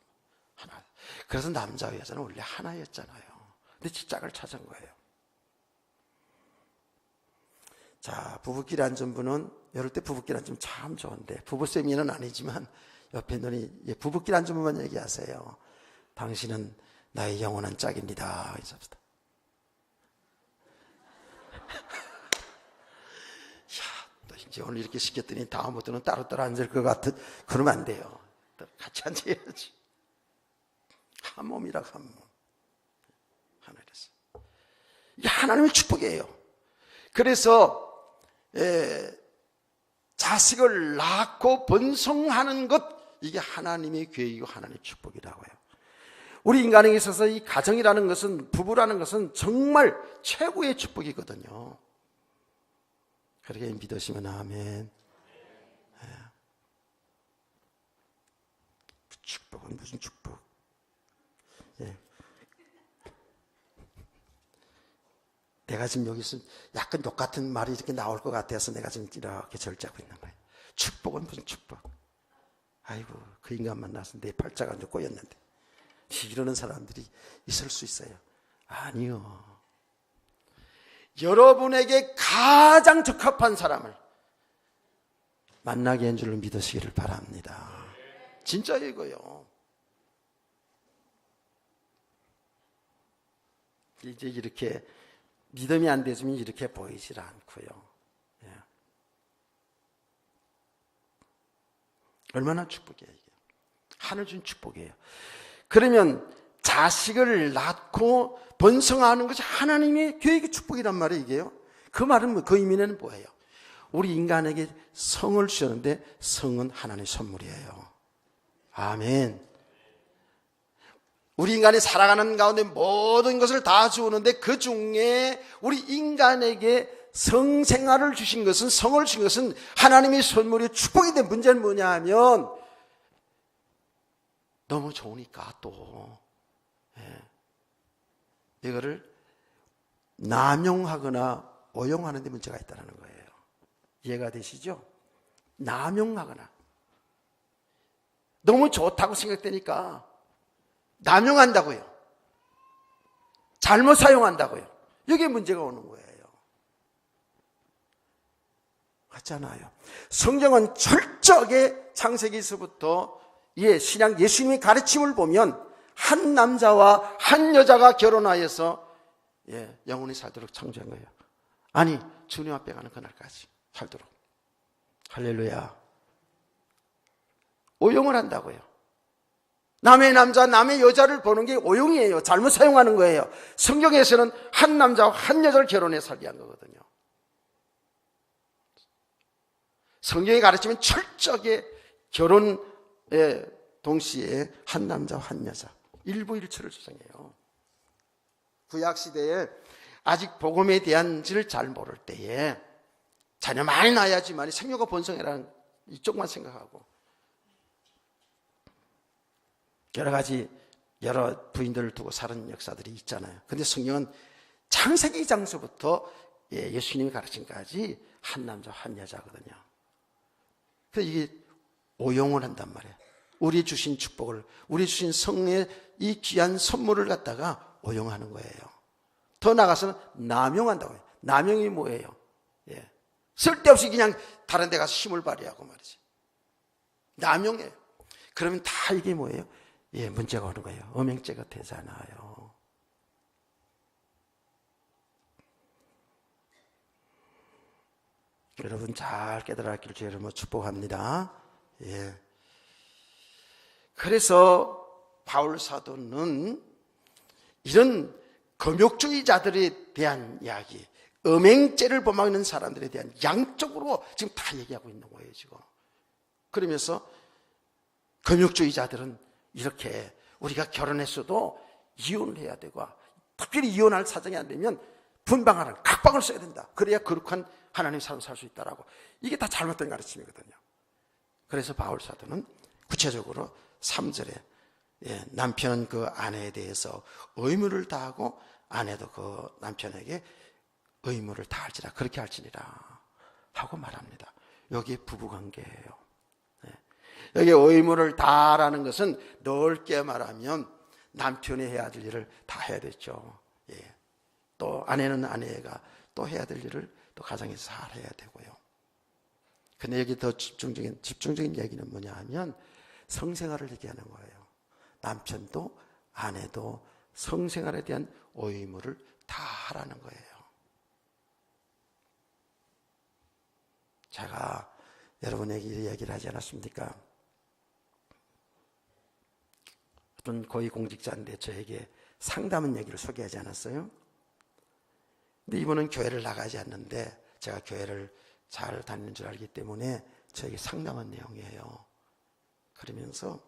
하나. 그래서 남자와 여자는 원래 하나였잖아요. 근데 짝을 찾은 거예요. 자, 부부끼리 앉은 분은 이럴 때 부부끼리 앉으면 참 좋은데, 부부 세미는 아니지만 옆에 있는 부부끼리 앉은 분만 얘기하세요. 당신은 나의 영원한 짝입니다. 이럽시다. 이제 오늘 이렇게 시켰더니 다음부터는 따로따로 앉을 것 같은, 그러면 안 돼요. 같이 앉아야지. 한 몸이라 한 몸. 하나였어요. 이게 하나님의 축복이에요. 그래서 자식을 낳고 번성하는 것, 이게 하나님의 계획이고 하나님의 축복이라고 해요. 우리 인간에게 있어서 이 가정이라는 것은, 부부라는 것은 정말 최고의 축복이거든요. 그렇게 믿으시면 아멘. 축복은 무슨 축복? 내가 지금 여기서 약간 똑같은 말이 이렇게 나올 것 같아서 내가 지금 이렇게 절제하고 있는 거예요. 축복은 무슨 축복? 아이고, 그 인간 만나서 내 팔자가 완전 꼬였는데, 이러는 사람들이 있을 수 있어요. 아니요. 여러분에게 가장 적합한 사람을 만나게 한 줄로 믿으시기를 바랍니다. 진짜 이거요. 이제 이렇게 믿음이 안 되시면 이렇게 보이질 않고요. 예. 얼마나 축복이에요, 이게. 하늘 준 축복이에요. 그러면 자식을 낳고 번성하는 것이 하나님의 계획의 축복이란 말이에요, 이게요. 그 말은 그 의미는 뭐예요? 우리 인간에게 성을 주셨는데 성은 하나님의 선물이에요. 아멘. 우리 인간이 살아가는 가운데 모든 것을 다 주었는데 그 중에 우리 인간에게 성생활을 주신 것은, 성을 주신 것은 하나님의 선물이 축복인데, 문제는 뭐냐 하면 너무 좋으니까 또 이거를 남용하거나 오용하는 데 문제가 있다는 거예요. 이해가 되시죠? 남용하거나, 너무 좋다고 생각되니까 남용한다고요. 잘못 사용한다고요. 여기에 문제가 오는 거예요. 맞잖아요. 성경은 철저하게 창세기에서부터 신약 예수님의 가르침을 보면 한 남자와 한 여자가 결혼하여서 영원히 살도록 창조한 거예요. 아니, 주님 앞에 가는 그날까지 살도록. 할렐루야. 오용을 한다고요. 남의 남자, 남의 여자를 보는 게 오용이에요. 잘못 사용하는 거예요. 성경에서는 한 남자와 한 여자를 결혼해 살게 한 거거든요. 성경의 가르침은 철저하게 결혼의 동시에 한 남자와 한 여자, 일부일처를 주장해요. 구약시대에 아직 복음에 대한 지를 잘 모를 때에 자녀 많이 낳아야지만 생육과 번성이라는 이쪽만 생각하고 여러 가지 여러 부인들을 두고 사는 역사들이 있잖아요. 근데 성경은 창세기 2장서부터 예수님이 가르침까지 한 남자 한 여자거든요. 그래서 이게 오용을 한단 말이에요. 우리 주신 축복을, 우리 주신 성의 이 귀한 선물을 갖다가 오용하는 거예요. 더 나아가서는 남용한다고 해요. 남용이 뭐예요? 쓸데없이 그냥 다른 데 가서 힘을 발휘하고 말이지. 남용해요. 그러면 다 이게 뭐예요? 문제가 오는 거예요. 음행죄가 되잖아요. 여러분 잘 깨달았기를 주 여러분 축복합니다. 그래서 바울 사도는 이런 금욕주의자들에 대한 이야기, 음행죄를 범하고 있는 사람들에 대한 양쪽으로 지금 다 얘기하고 있는 거예요, 지금. 그러면서 금욕주의자들은 이렇게 우리가 결혼했어도 이혼을 해야 되고, 특별히 이혼할 사정이 안 되면 분방하라는 각방을 써야 된다. 그래야 거룩한 하나님 삶을 살 수 있다라고. 이게 다 잘못된 가르침이거든요. 그래서 바울 사도는 구체적으로 3절에 남편은 그 아내에 대해서 의무를 다하고 아내도 그 남편에게 의무를 다할지라, 그렇게 할지니라. 하고 말합니다. 여기 부부관계예요. 여기 의무를 다라는 것은 넓게 말하면 남편이 해야 될 일을 다 해야 되죠. 예. 또 아내는 아내가 또 해야 될 일을 또 가정에서 잘 해야 되고요. 근데 여기 더 집중적인 얘기는 뭐냐 하면 성생활을 얘기하는 거예요. 남편도 아내도 성생활에 대한 의무를 다 하라는 거예요. 제가 여러분에게 얘기를 하지 않았습니까? 어떤 고위공직자인데 저에게 상담한 얘기를 소개하지 않았어요? 근데 이분은 교회를 나가지 않는데 제가 교회를 잘 다니는 줄 알기 때문에 저에게 상담한 내용이에요. 그러면서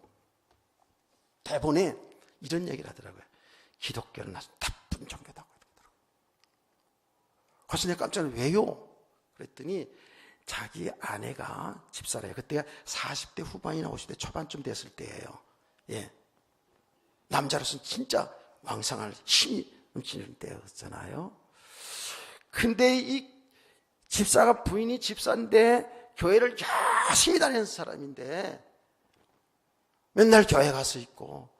대본에 이런 얘기를 하더라고요. 기독교는 아주 나쁜 종교다고 하더라고요. 그래서 내가 깜짝 놀라서 왜요? 그랬더니 자기 아내가 집사래요. 그때가 40대 후반이나 50대 초반쯤 됐을 때예요. 예. 남자로서는 진짜 왕성할 힘이 넘치는 때였잖아요. 근데 이 집사가 부인이 집사인데 교회를 열심히 다니는 사람인데 맨날 교회 가서 있고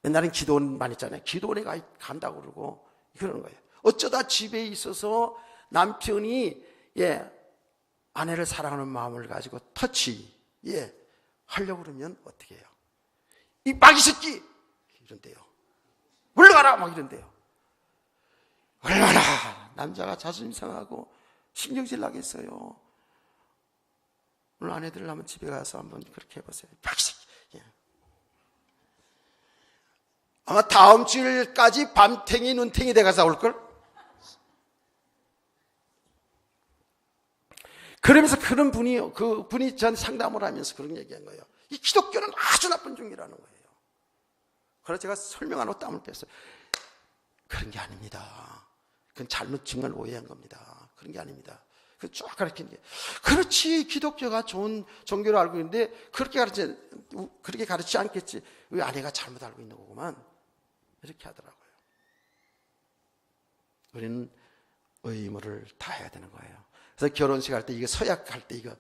옛날엔 기도원만 있잖아요. 기도원에 간다고 그러고 그러는 거예요. 어쩌다 집에 있어서 남편이 아내를 사랑하는 마음을 가지고 하려고 그러면 어떻게 해요? 이 마귀 새끼! 이런데요. 물러가라! 막 이런데요. 얼마나 남자가 자존심 상하고 신경질 나겠어요. 오늘 아내들 한번 집에 가서 한번 그렇게 해보세요. 마귀 새끼! 아마 다음 주일까지 밤탱이 눈탱이 돼가서 올걸? 그러면서 그분이 전 상담을 하면서 그런 얘기한 거예요. 이 기독교는 아주 나쁜 종이라는 거예요. 그래서 제가 설명하고 땀을 뺐어요. 그런 게 아닙니다. 그건 잘못 정말 오해한 겁니다. 그런 게 아닙니다. 그 쭉 가르치는 게. 그렇지, 기독교가 좋은 종교로 알고 있는데 그렇게 가르치지 않겠지. 왜 아내가 잘못 알고 있는 거구만. 이렇게 하더라고요. 우리는 의무를 다 해야 되는 거예요. 그래서 결혼식 할 때 이거 서약 할 때 이거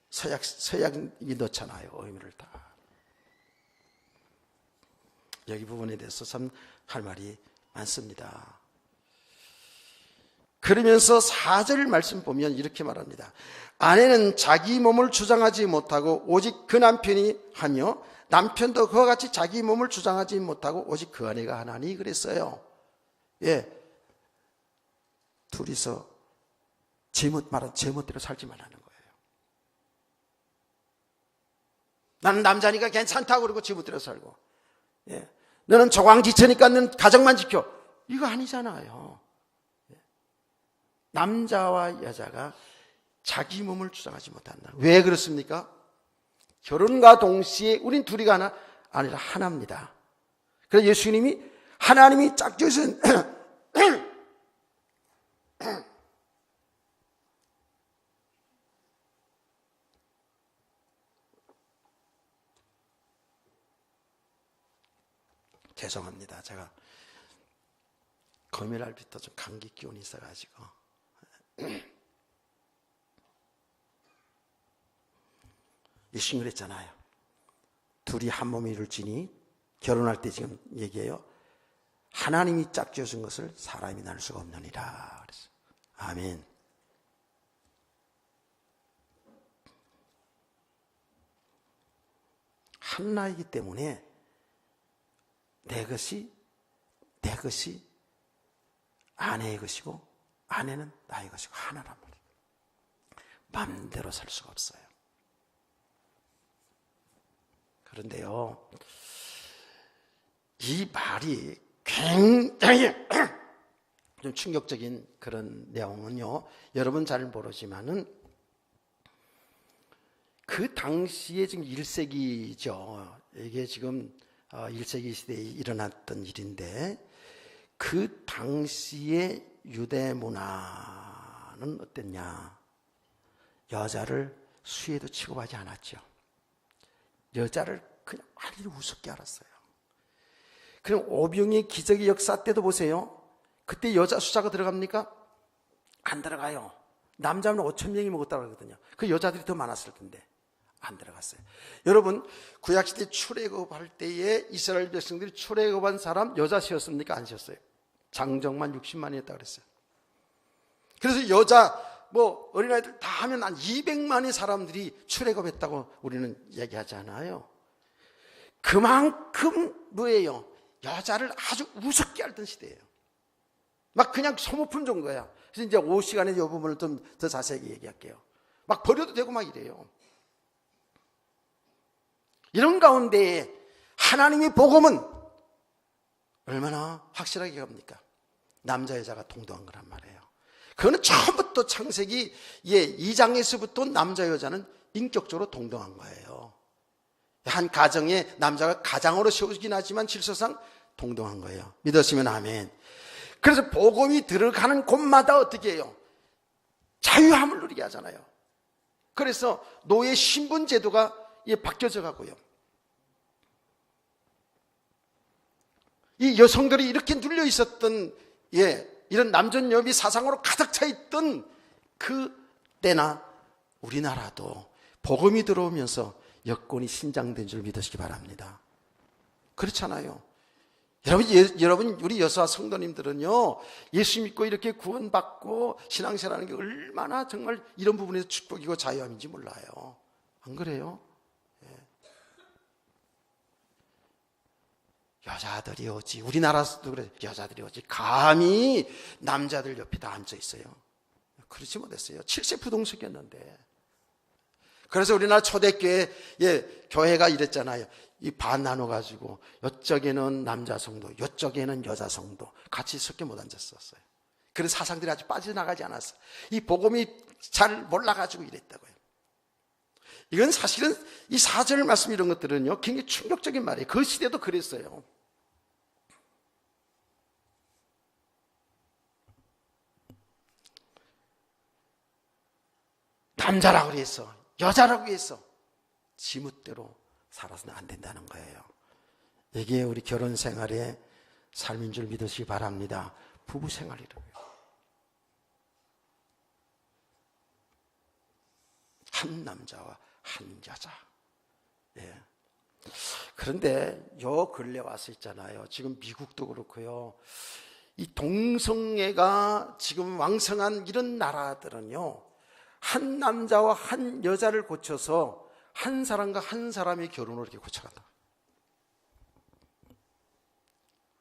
서약이 넣잖아요. 의무를 다. 여기 부분에 대해서 참 할 말이 많습니다. 그러면서 4절 말씀 보면 이렇게 말합니다. 아내는 자기 몸을 주장하지 못하고 오직 그 남편이 하며 남편도 그와 같이 자기 몸을 주장하지 못하고 오직 그 아내가 하나니 그랬어요. 둘이서 제멋대로 살지 말라는 거예요. 나는 남자니까 괜찮다고 그러고 제멋대로 살고, 너는 조광지처니까 너는 가정만 지켜. 이거 아니잖아요. 남자와 여자가 자기 몸을 주장하지 못한다. 왜 그렇습니까? 결혼과 동시에 우린 둘이가 아니라 하나입니다. 그래서 예수님이 하나님이 짝지으신 죄송합니다. 제가 금요일날부터 좀 감기 기운이 있어가지고 예수님 그랬잖아요. 둘이 한 몸이 이룰지니 결혼할 때 지금 얘기해요. 하나님이 짝지어준 것을 사람이 나눌 수가 없느니라 그랬어요. 아멘. 하나이기 때문에 내 것이 아내의 것이고 아내는 나의 것이고 하나란 말이에요. 마음대로 살 수가 없어요. 그런데요, 이 말이 굉장히 좀 충격적인 그런 내용은요, 여러분 잘 모르지만은 그 당시에 지금 1세기죠. 이게 지금 1세기 시대에 일어났던 일인데 그 당시의 유대 문화는 어땠냐? 여자를 수혜도 취급하지 않았죠. 여자를 그냥 아주 우습게 알았어요. 그럼 오병이의 기적의 역사 때도 보세요. 그때 여자 숫자가 들어갑니까? 안 들어가요. 남자는 5천 명이 먹었다고 그러거든요. 그 여자들이 더 많았을 텐데 안 들어갔어요. 여러분, 구약시대 출애굽할 때에 이스라엘 백성들이 출애굽한 사람 여자 세었습니까? 안 세었어요. 장정만 60만이었다 그랬어요. 그래서 여자 어린아이들 다 하면 한 200만의 사람들이 출애굽했다고 우리는 얘기하잖아요. 그만큼 뭐예요? 여자를 아주 우습게 알던 시대예요. 막 그냥 소모품 정도야. 그래서 이제 5시간에 이 부분을 좀 더 자세히 얘기할게요. 막 버려도 되고 막 이래요. 이런 가운데 하나님의 복음은 얼마나 확실하게 갑니까? 남자 여자가 동등한 거란 말이에요. 그거는 처음부터 창세기 2장에서부터 남자 여자는 인격적으로 동등한 거예요. 한 가정에 남자가 가장으로 세우긴 하지만 질서상 동등한 거예요. 믿으시면 아멘. 그래서 복음이 들어가는 곳마다 어떻게 해요? 자유함을 누리게 하잖아요. 그래서 노예 신분 제도가 바뀌어져 가고요. 이 여성들이 이렇게 눌려 있었던 이런 남존여비 사상으로 가득 차 있던 그 때나 우리나라도 복음이 들어오면서 여건이 신장된 줄 믿으시기 바랍니다. 그렇잖아요. 여러분 우리 여사 성도님들은요, 예수 믿고 이렇게 구원받고 신앙생활하는 게 얼마나 정말 이런 부분에서 축복이고 자유함인지 몰라요. 안 그래요? 여자들이 오지, 우리나라에서도 그래, 여자들이 오지 감히 남자들 옆에 다 앉아 있어요. 그렇지 못했어요. 7세 부동석이었는데. 그래서 우리나라 초대교회 교회가 이랬잖아요. 이 반 나눠가지고 이쪽에는 남자 성도, 이쪽에는 여자 성도 같이 섞여 못 앉았었어요. 그런 사상들이 아주 빠져나가지 않았어. 이 복음이 잘 몰라가지고 이랬다고요. 이건 사실은 이 4절 말씀 이런 것들은요 굉장히 충격적인 말이에요. 그 시대도 그랬어요. 남자라고 해서 여자라고 해서 지멋대로 살아서는 안 된다는 거예요. 이게 우리 결혼 생활의 삶인 줄 믿으시기 바랍니다. 부부 생활이라고요. 한 남자와 한 여자. 그런데 요 근래 와서 있잖아요. 지금 미국도 그렇고요. 이 동성애가 지금 왕성한 이런 나라들은요, 한 남자와 한 여자를 고쳐서 한 사람과 한 사람의 결혼을 이렇게 고쳐간다.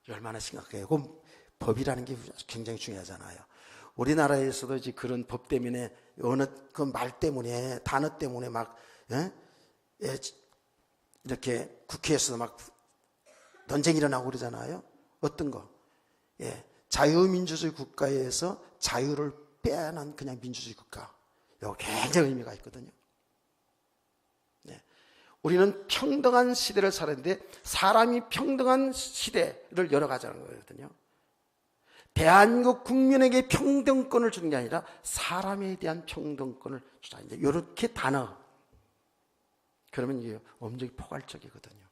얼마나 심각해요. 그 법이라는 게 굉장히 중요하잖아요. 우리나라에서도 이제 그런 법 때문에 어느 그 말 때문에 단어 때문에 막 이렇게 국회에서도 막 논쟁이 일어나고 그러잖아요. 어떤 거? 자유민주주의 국가에서 자유를 빼앗는 그냥 민주주의 국가. 이거 굉장히 의미가 있거든요. 우리는 평등한 시대를 살았는데 사람이 평등한 시대를 열어가자는 거거든요. 대한민국 국민에게 평등권을 주는 게 아니라 사람에 대한 평등권을 주자. 이제 이렇게 단어. 그러면 이게 엄청 포괄적이거든요.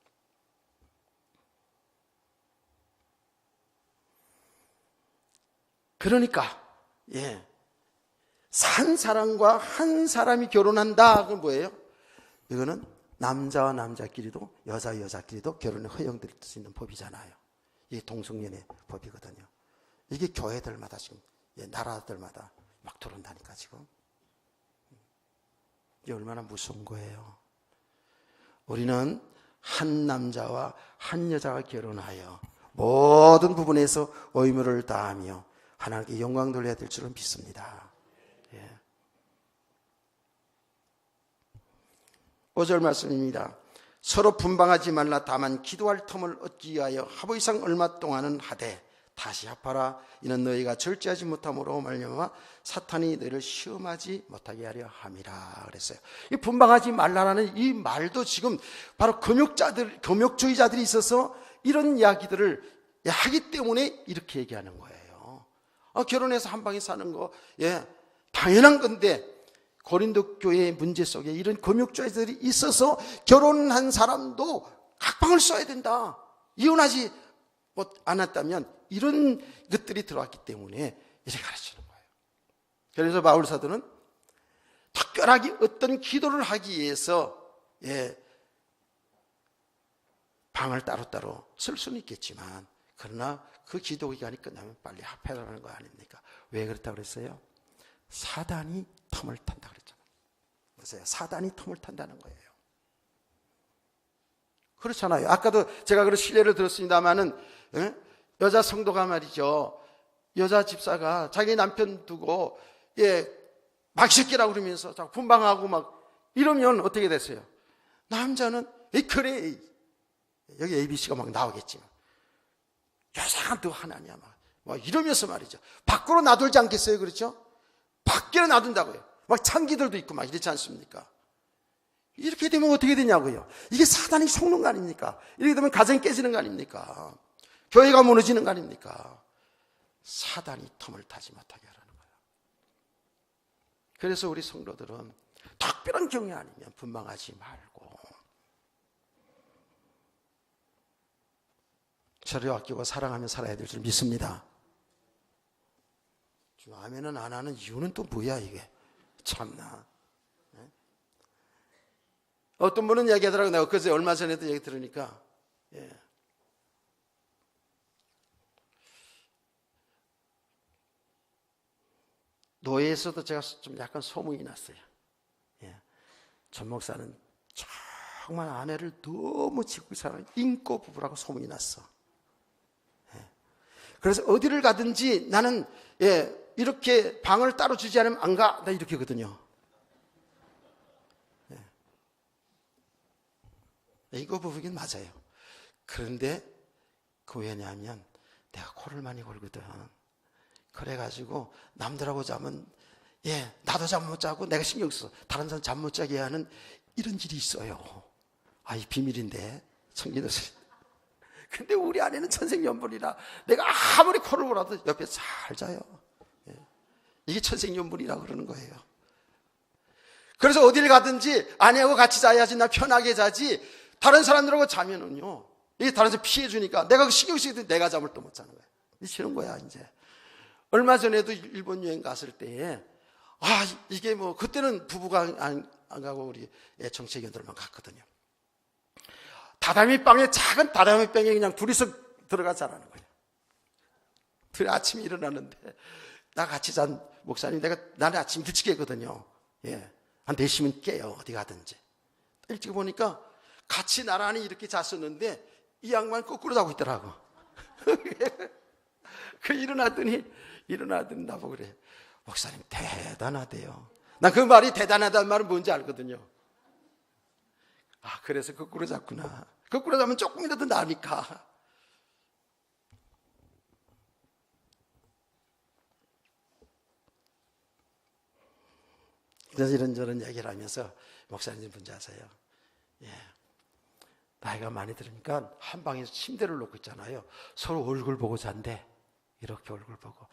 그러니까 한 사람과 한 사람이 결혼한다. 그건 뭐예요? 이거는 남자와 남자끼리도 여자와 여자끼리도 결혼을 허용될 수 있는 법이잖아요. 이게 동성연애 법이거든요. 이게 교회들마다 지금 나라들마다 막 들어온다니까 지금. 이게 얼마나 무서운 거예요. 우리는 한 남자와 한 여자가 결혼하여 모든 부분에서 의무를 다하며 하나님께 영광 돌려야 될 줄은 믿습니다. 5절 말씀입니다. 서로 분방하지 말라. 다만 기도할 틈을 얻기 위하여 하루 이상 얼마 동안은 하되 다시 합하라. 이는 너희가 절제하지 못함으로 말미암아 사탄이 너희를 시험하지 못하게 하려 함이라 그랬어요. 이 분방하지 말라라는 이 말도 지금 바로 금욕주의자들이 있어서 이런 이야기들을 하기 때문에 이렇게 얘기하는 거예요. 결혼해서 한 방에 사는 거 당연한 건데, 고린도 교회의 문제 속에 이런 금욕주의자들이 있어서 결혼한 사람도 각방을 써야 된다. 이혼하지 않았다면 이런 것들이 들어왔기 때문에 이렇게 가르치는 거예요. 그래서 바울 사도는 특별하게 어떤 기도를 하기 위해서 방을 따로따로 쓸 수는 있겠지만, 그러나 그 기도 기간이 끝나면 빨리 합해라는 거 아닙니까? 왜 그렇다고 그랬어요? 사단이 텀을 탄다 그랬잖아요. 그래서 사단이 텀을 탄다는 거예요. 그렇잖아요. 아까도 제가 그런 실례를 들었습니다마는, 여자 성도가 말이죠, 여자 집사가 자기 남편 두고 막 새끼라고 그러면서 자꾸 분방하고 막 이러면 어떻게 됐어요? 남자는 그래, 여기 ABC가 막 나오겠지만, 여자가 너 하나냐 막 이러면서 말이죠, 밖으로 놔둘지 않겠어요? 그렇죠? 밖으로 놔둔다고요. 막 창기들도 있고 막 이렇지 않습니까? 이렇게 되면 어떻게 되냐고요? 이게 사단이 속는 거 아닙니까? 이렇게 되면 가정이 깨지는 거 아닙니까? 교회가 무너지는 거 아닙니까? 사단이 텀을 타지 못하게 하라는 거예요. 그래서 우리 성도들은 특별한 경우 아니면 분방하지 말고 저를 아끼고 사랑하며 살아야 될 줄 믿습니다. 아멘은 안 하는 이유는 또 뭐야 이게? 참나. 어떤 분은 얘기하더라고요. 내가 그제 얼마 전에도 얘기 들으니까, 노예에서도 제가 좀 약간 소문이 났어요. 전 목사는 정말 아내를 너무 짓고 사랑하는 인고 부부라고 소문이 났어. 그래서 어디를 가든지 나는 이렇게 방을 따로 주지 않으면 안 가. 나 이렇게 하거든요. 인고 부부긴 맞아요. 그런데 그 왜냐하면 내가 코를 많이 골거든. 그래가지고 남들하고 자면 나도 잠 못 자고 내가 신경 써 다른 사람 잠 못 자게 하는 이런 일이 있어요. 이 비밀인데 청기도시. 근데 우리 아내는 천생연분이라 내가 아무리 코를 골아도 옆에 잘 자요. 이게 천생연분이라고 그러는 거예요. 그래서 어디를 가든지 아내하고 같이 자야지 나 편하게 자지, 다른 사람들하고 자면은요, 이게 다른 사람 피해 주니까 내가 신경 쓰이더니 내가 잠을 또 못 자는 거예요. 미치는 거야 이제. 얼마 전에도 일본 여행 갔을 때에 이게 뭐 그때는 부부가 안 가고 우리 정치견들만 갔거든요. 다다미 방에, 작은 다다미 방에 그냥 둘이서 들어가 자라는 거예요. 둘이 아침에 일어나는데 나 같이 잔 목사님, 나는 아침 일찍 깨거든요. 한 4시면 깨요. 어디 가든지. 일찍 보니까 같이 나란히 이렇게 잤었는데 이 양반 거꾸로 자고 있더라고. 그 일어나더니 나보고 그래, 목사님 대단하대요. 난 그 말이 대단하다는 말은 뭔지 알거든요. 그래서 거꾸로 잤구나. 거꾸로 자면 조금이라도 나으니까. 그래서 이런저런 얘기를 하면서 목사님 뭔지 아세요? 나이가 많이 들으니까 한 방에서 침대를 놓고 있잖아요. 서로 얼굴 보고 잔대. 이렇게 얼굴 보고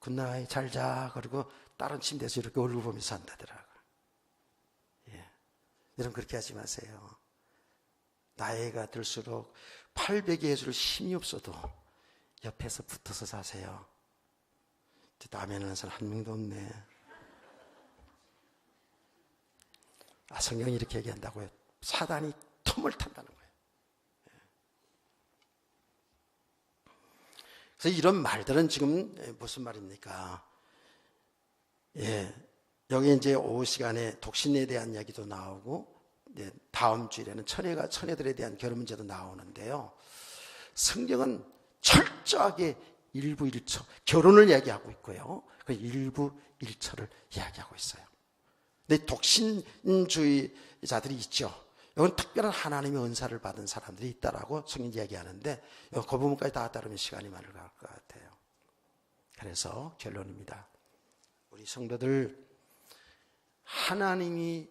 굿나잇 잘 자. 그리고 다른 침대에서 이렇게 얼굴 보면서 잔다더라고요. 여러분 그렇게 하지 마세요. 나이가 들수록 800이 해줄 힘이 없어도 옆에서 붙어서 자세요. 아멘 하는 사람 한 명도 없네. 성경이 이렇게 얘기한다고요. 사단이 틈을 탄다는 거예요. 그래서 이런 말들은 지금 무슨 말입니까? 여기 이제 오후 시간에 독신에 대한 이야기도 나오고, 다음 주일에는 처녀들에 대한 결혼 문제도 나오는데요. 성경은 철저하게 일부일처, 결혼을 이야기하고 있고요. 그 일부일처를 이야기하고 있어요. 근데 독신주의자들이 있죠. 이건 특별한 하나님의 은사를 받은 사람들이 있다라고 성경 이야기하는데, 그 부분까지 다 따르면 시간이 많을 것 같아요. 그래서 결론입니다. 우리 성도들, 하나님이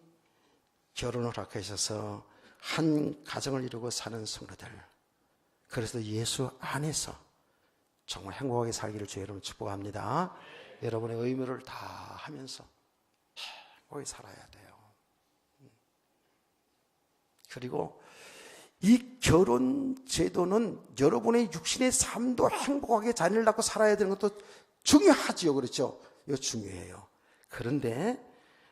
결혼을 허락하셔서 한 가정을 이루고 사는 성도들, 그래서 예수 안에서 정말 행복하게 살기를 주의 이름으로 축복합니다. 여러분의 의무를 다 하면서 행복하게 살아야 돼요. 그리고 이 결혼 제도는 여러분의 육신의 삶도 행복하게 자녀를 낳고 살아야 되는 것도 중요하지요. 그렇죠? 이거 중요해요. 그런데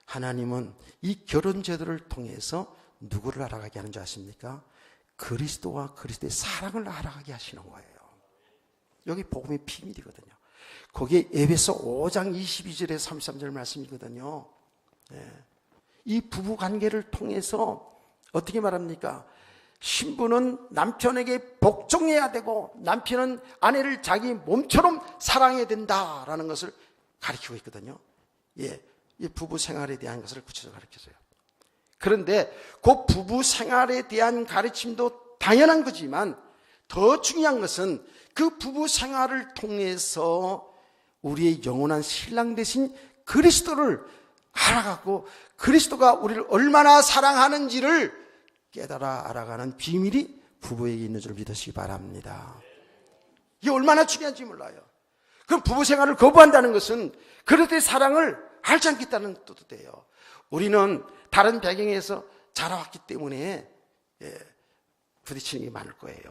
하나님은 이 결혼 제도를 통해서 누구를 알아가게 하는 줄 아십니까? 그리스도와 그리스도의 사랑을 알아가게 하시는 거예요. 여기 복음의 비밀이거든요. 거기에 에베소 5장 22절에 33절 말씀이거든요. 이 부부 관계를 통해서 어떻게 말합니까? 신부는 남편에게 복종해야 되고 남편은 아내를 자기 몸처럼 사랑해야 된다라는 것을 가르치고 있거든요. 이 부부 생활에 대한 것을 구체적으로 가르쳐줘요. 그런데 그 부부 생활에 대한 가르침도 당연한 거지만 더 중요한 것은 그 부부 생활을 통해서 우리의 영원한 신랑 되신 그리스도를 알아가고 그리스도가 우리를 얼마나 사랑하는지를 깨달아 알아가는 비밀이 부부에게 있는 줄 믿으시기 바랍니다. 이게 얼마나 중요한지 몰라요. 그럼 부부 생활을 거부한다는 것은 그리스도의 사랑을 알지 않겠다는 뜻도 돼요. 우리는 다른 배경에서 자라왔기 때문에 부딪히는 게 많을 거예요.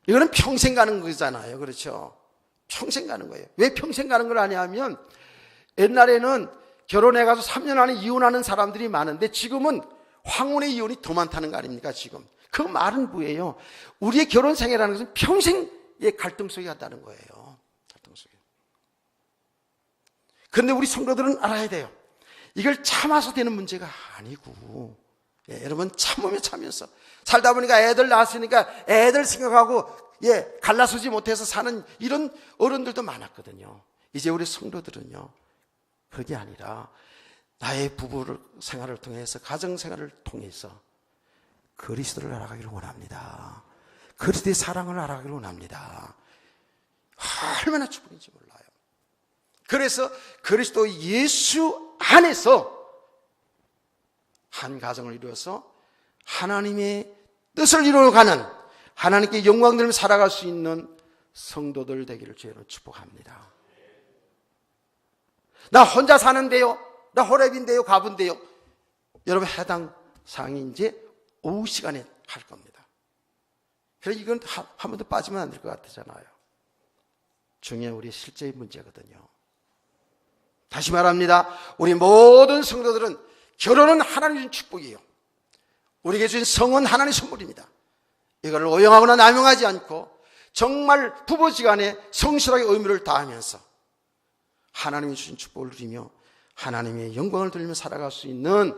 이거는 평생 가는 거잖아요. 그렇죠? 평생 가는 거예요. 왜 평생 가는 걸 아냐면 옛날에는 결혼해가서 3년 안에 이혼하는 사람들이 많은데 지금은 황혼의 이혼이 더 많다는 거 아닙니까? 지금 그 말은 뭐예요? 우리의 결혼 생애라는 것은 평생의 갈등 속에 간다는 거예요. 갈등 속에. 그런데 우리 성도들은 알아야 돼요. 이걸 참아서 되는 문제가 아니고 여러분 참으면서 살다 보니까 애들 낳았으니까 애들 생각하고 갈라서지 못해서 사는 이런 어른들도 많았거든요. 이제 우리 성도들은요 그게 아니라 나의 부부 생활을 통해서 가정 생활을 통해서 그리스도를 알아가기를 원합니다. 그리스도의 사랑을 알아가기를 원합니다. 얼마나 축복인지 몰라요. 그래서 그리스도 예수 안에서 한 가정을 이루어서 하나님의 뜻을 이루어가는 하나님께 영광 들으며 살아갈 수 있는 성도들 되기를 주의로 축복합니다. 나 혼자 사는데요, 나 호랩인데요, 가분데요. 여러분 해당 사항이 이제 오후 시간에 할 겁니다. 그래서 이건 한 번도 빠지면 안 될 것 같잖아요. 중요한 우리 실제의 문제거든요. 다시 말합니다. 우리 모든 성도들은 결혼은 하나님 주신 축복이에요. 우리에게 주신 성은 하나님의 선물입니다. 이걸 오용하거나 남용하지 않고 정말 부부지간에 성실하게 의무를 다하면서 하나님이 주신 축복을 누리며 하나님의 영광을 돌리며 살아갈 수 있는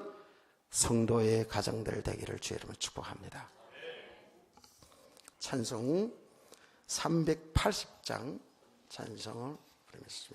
성도의 가정들 되기를 주의 이름으로 축복합니다. 찬송 380장 찬송을 부르면서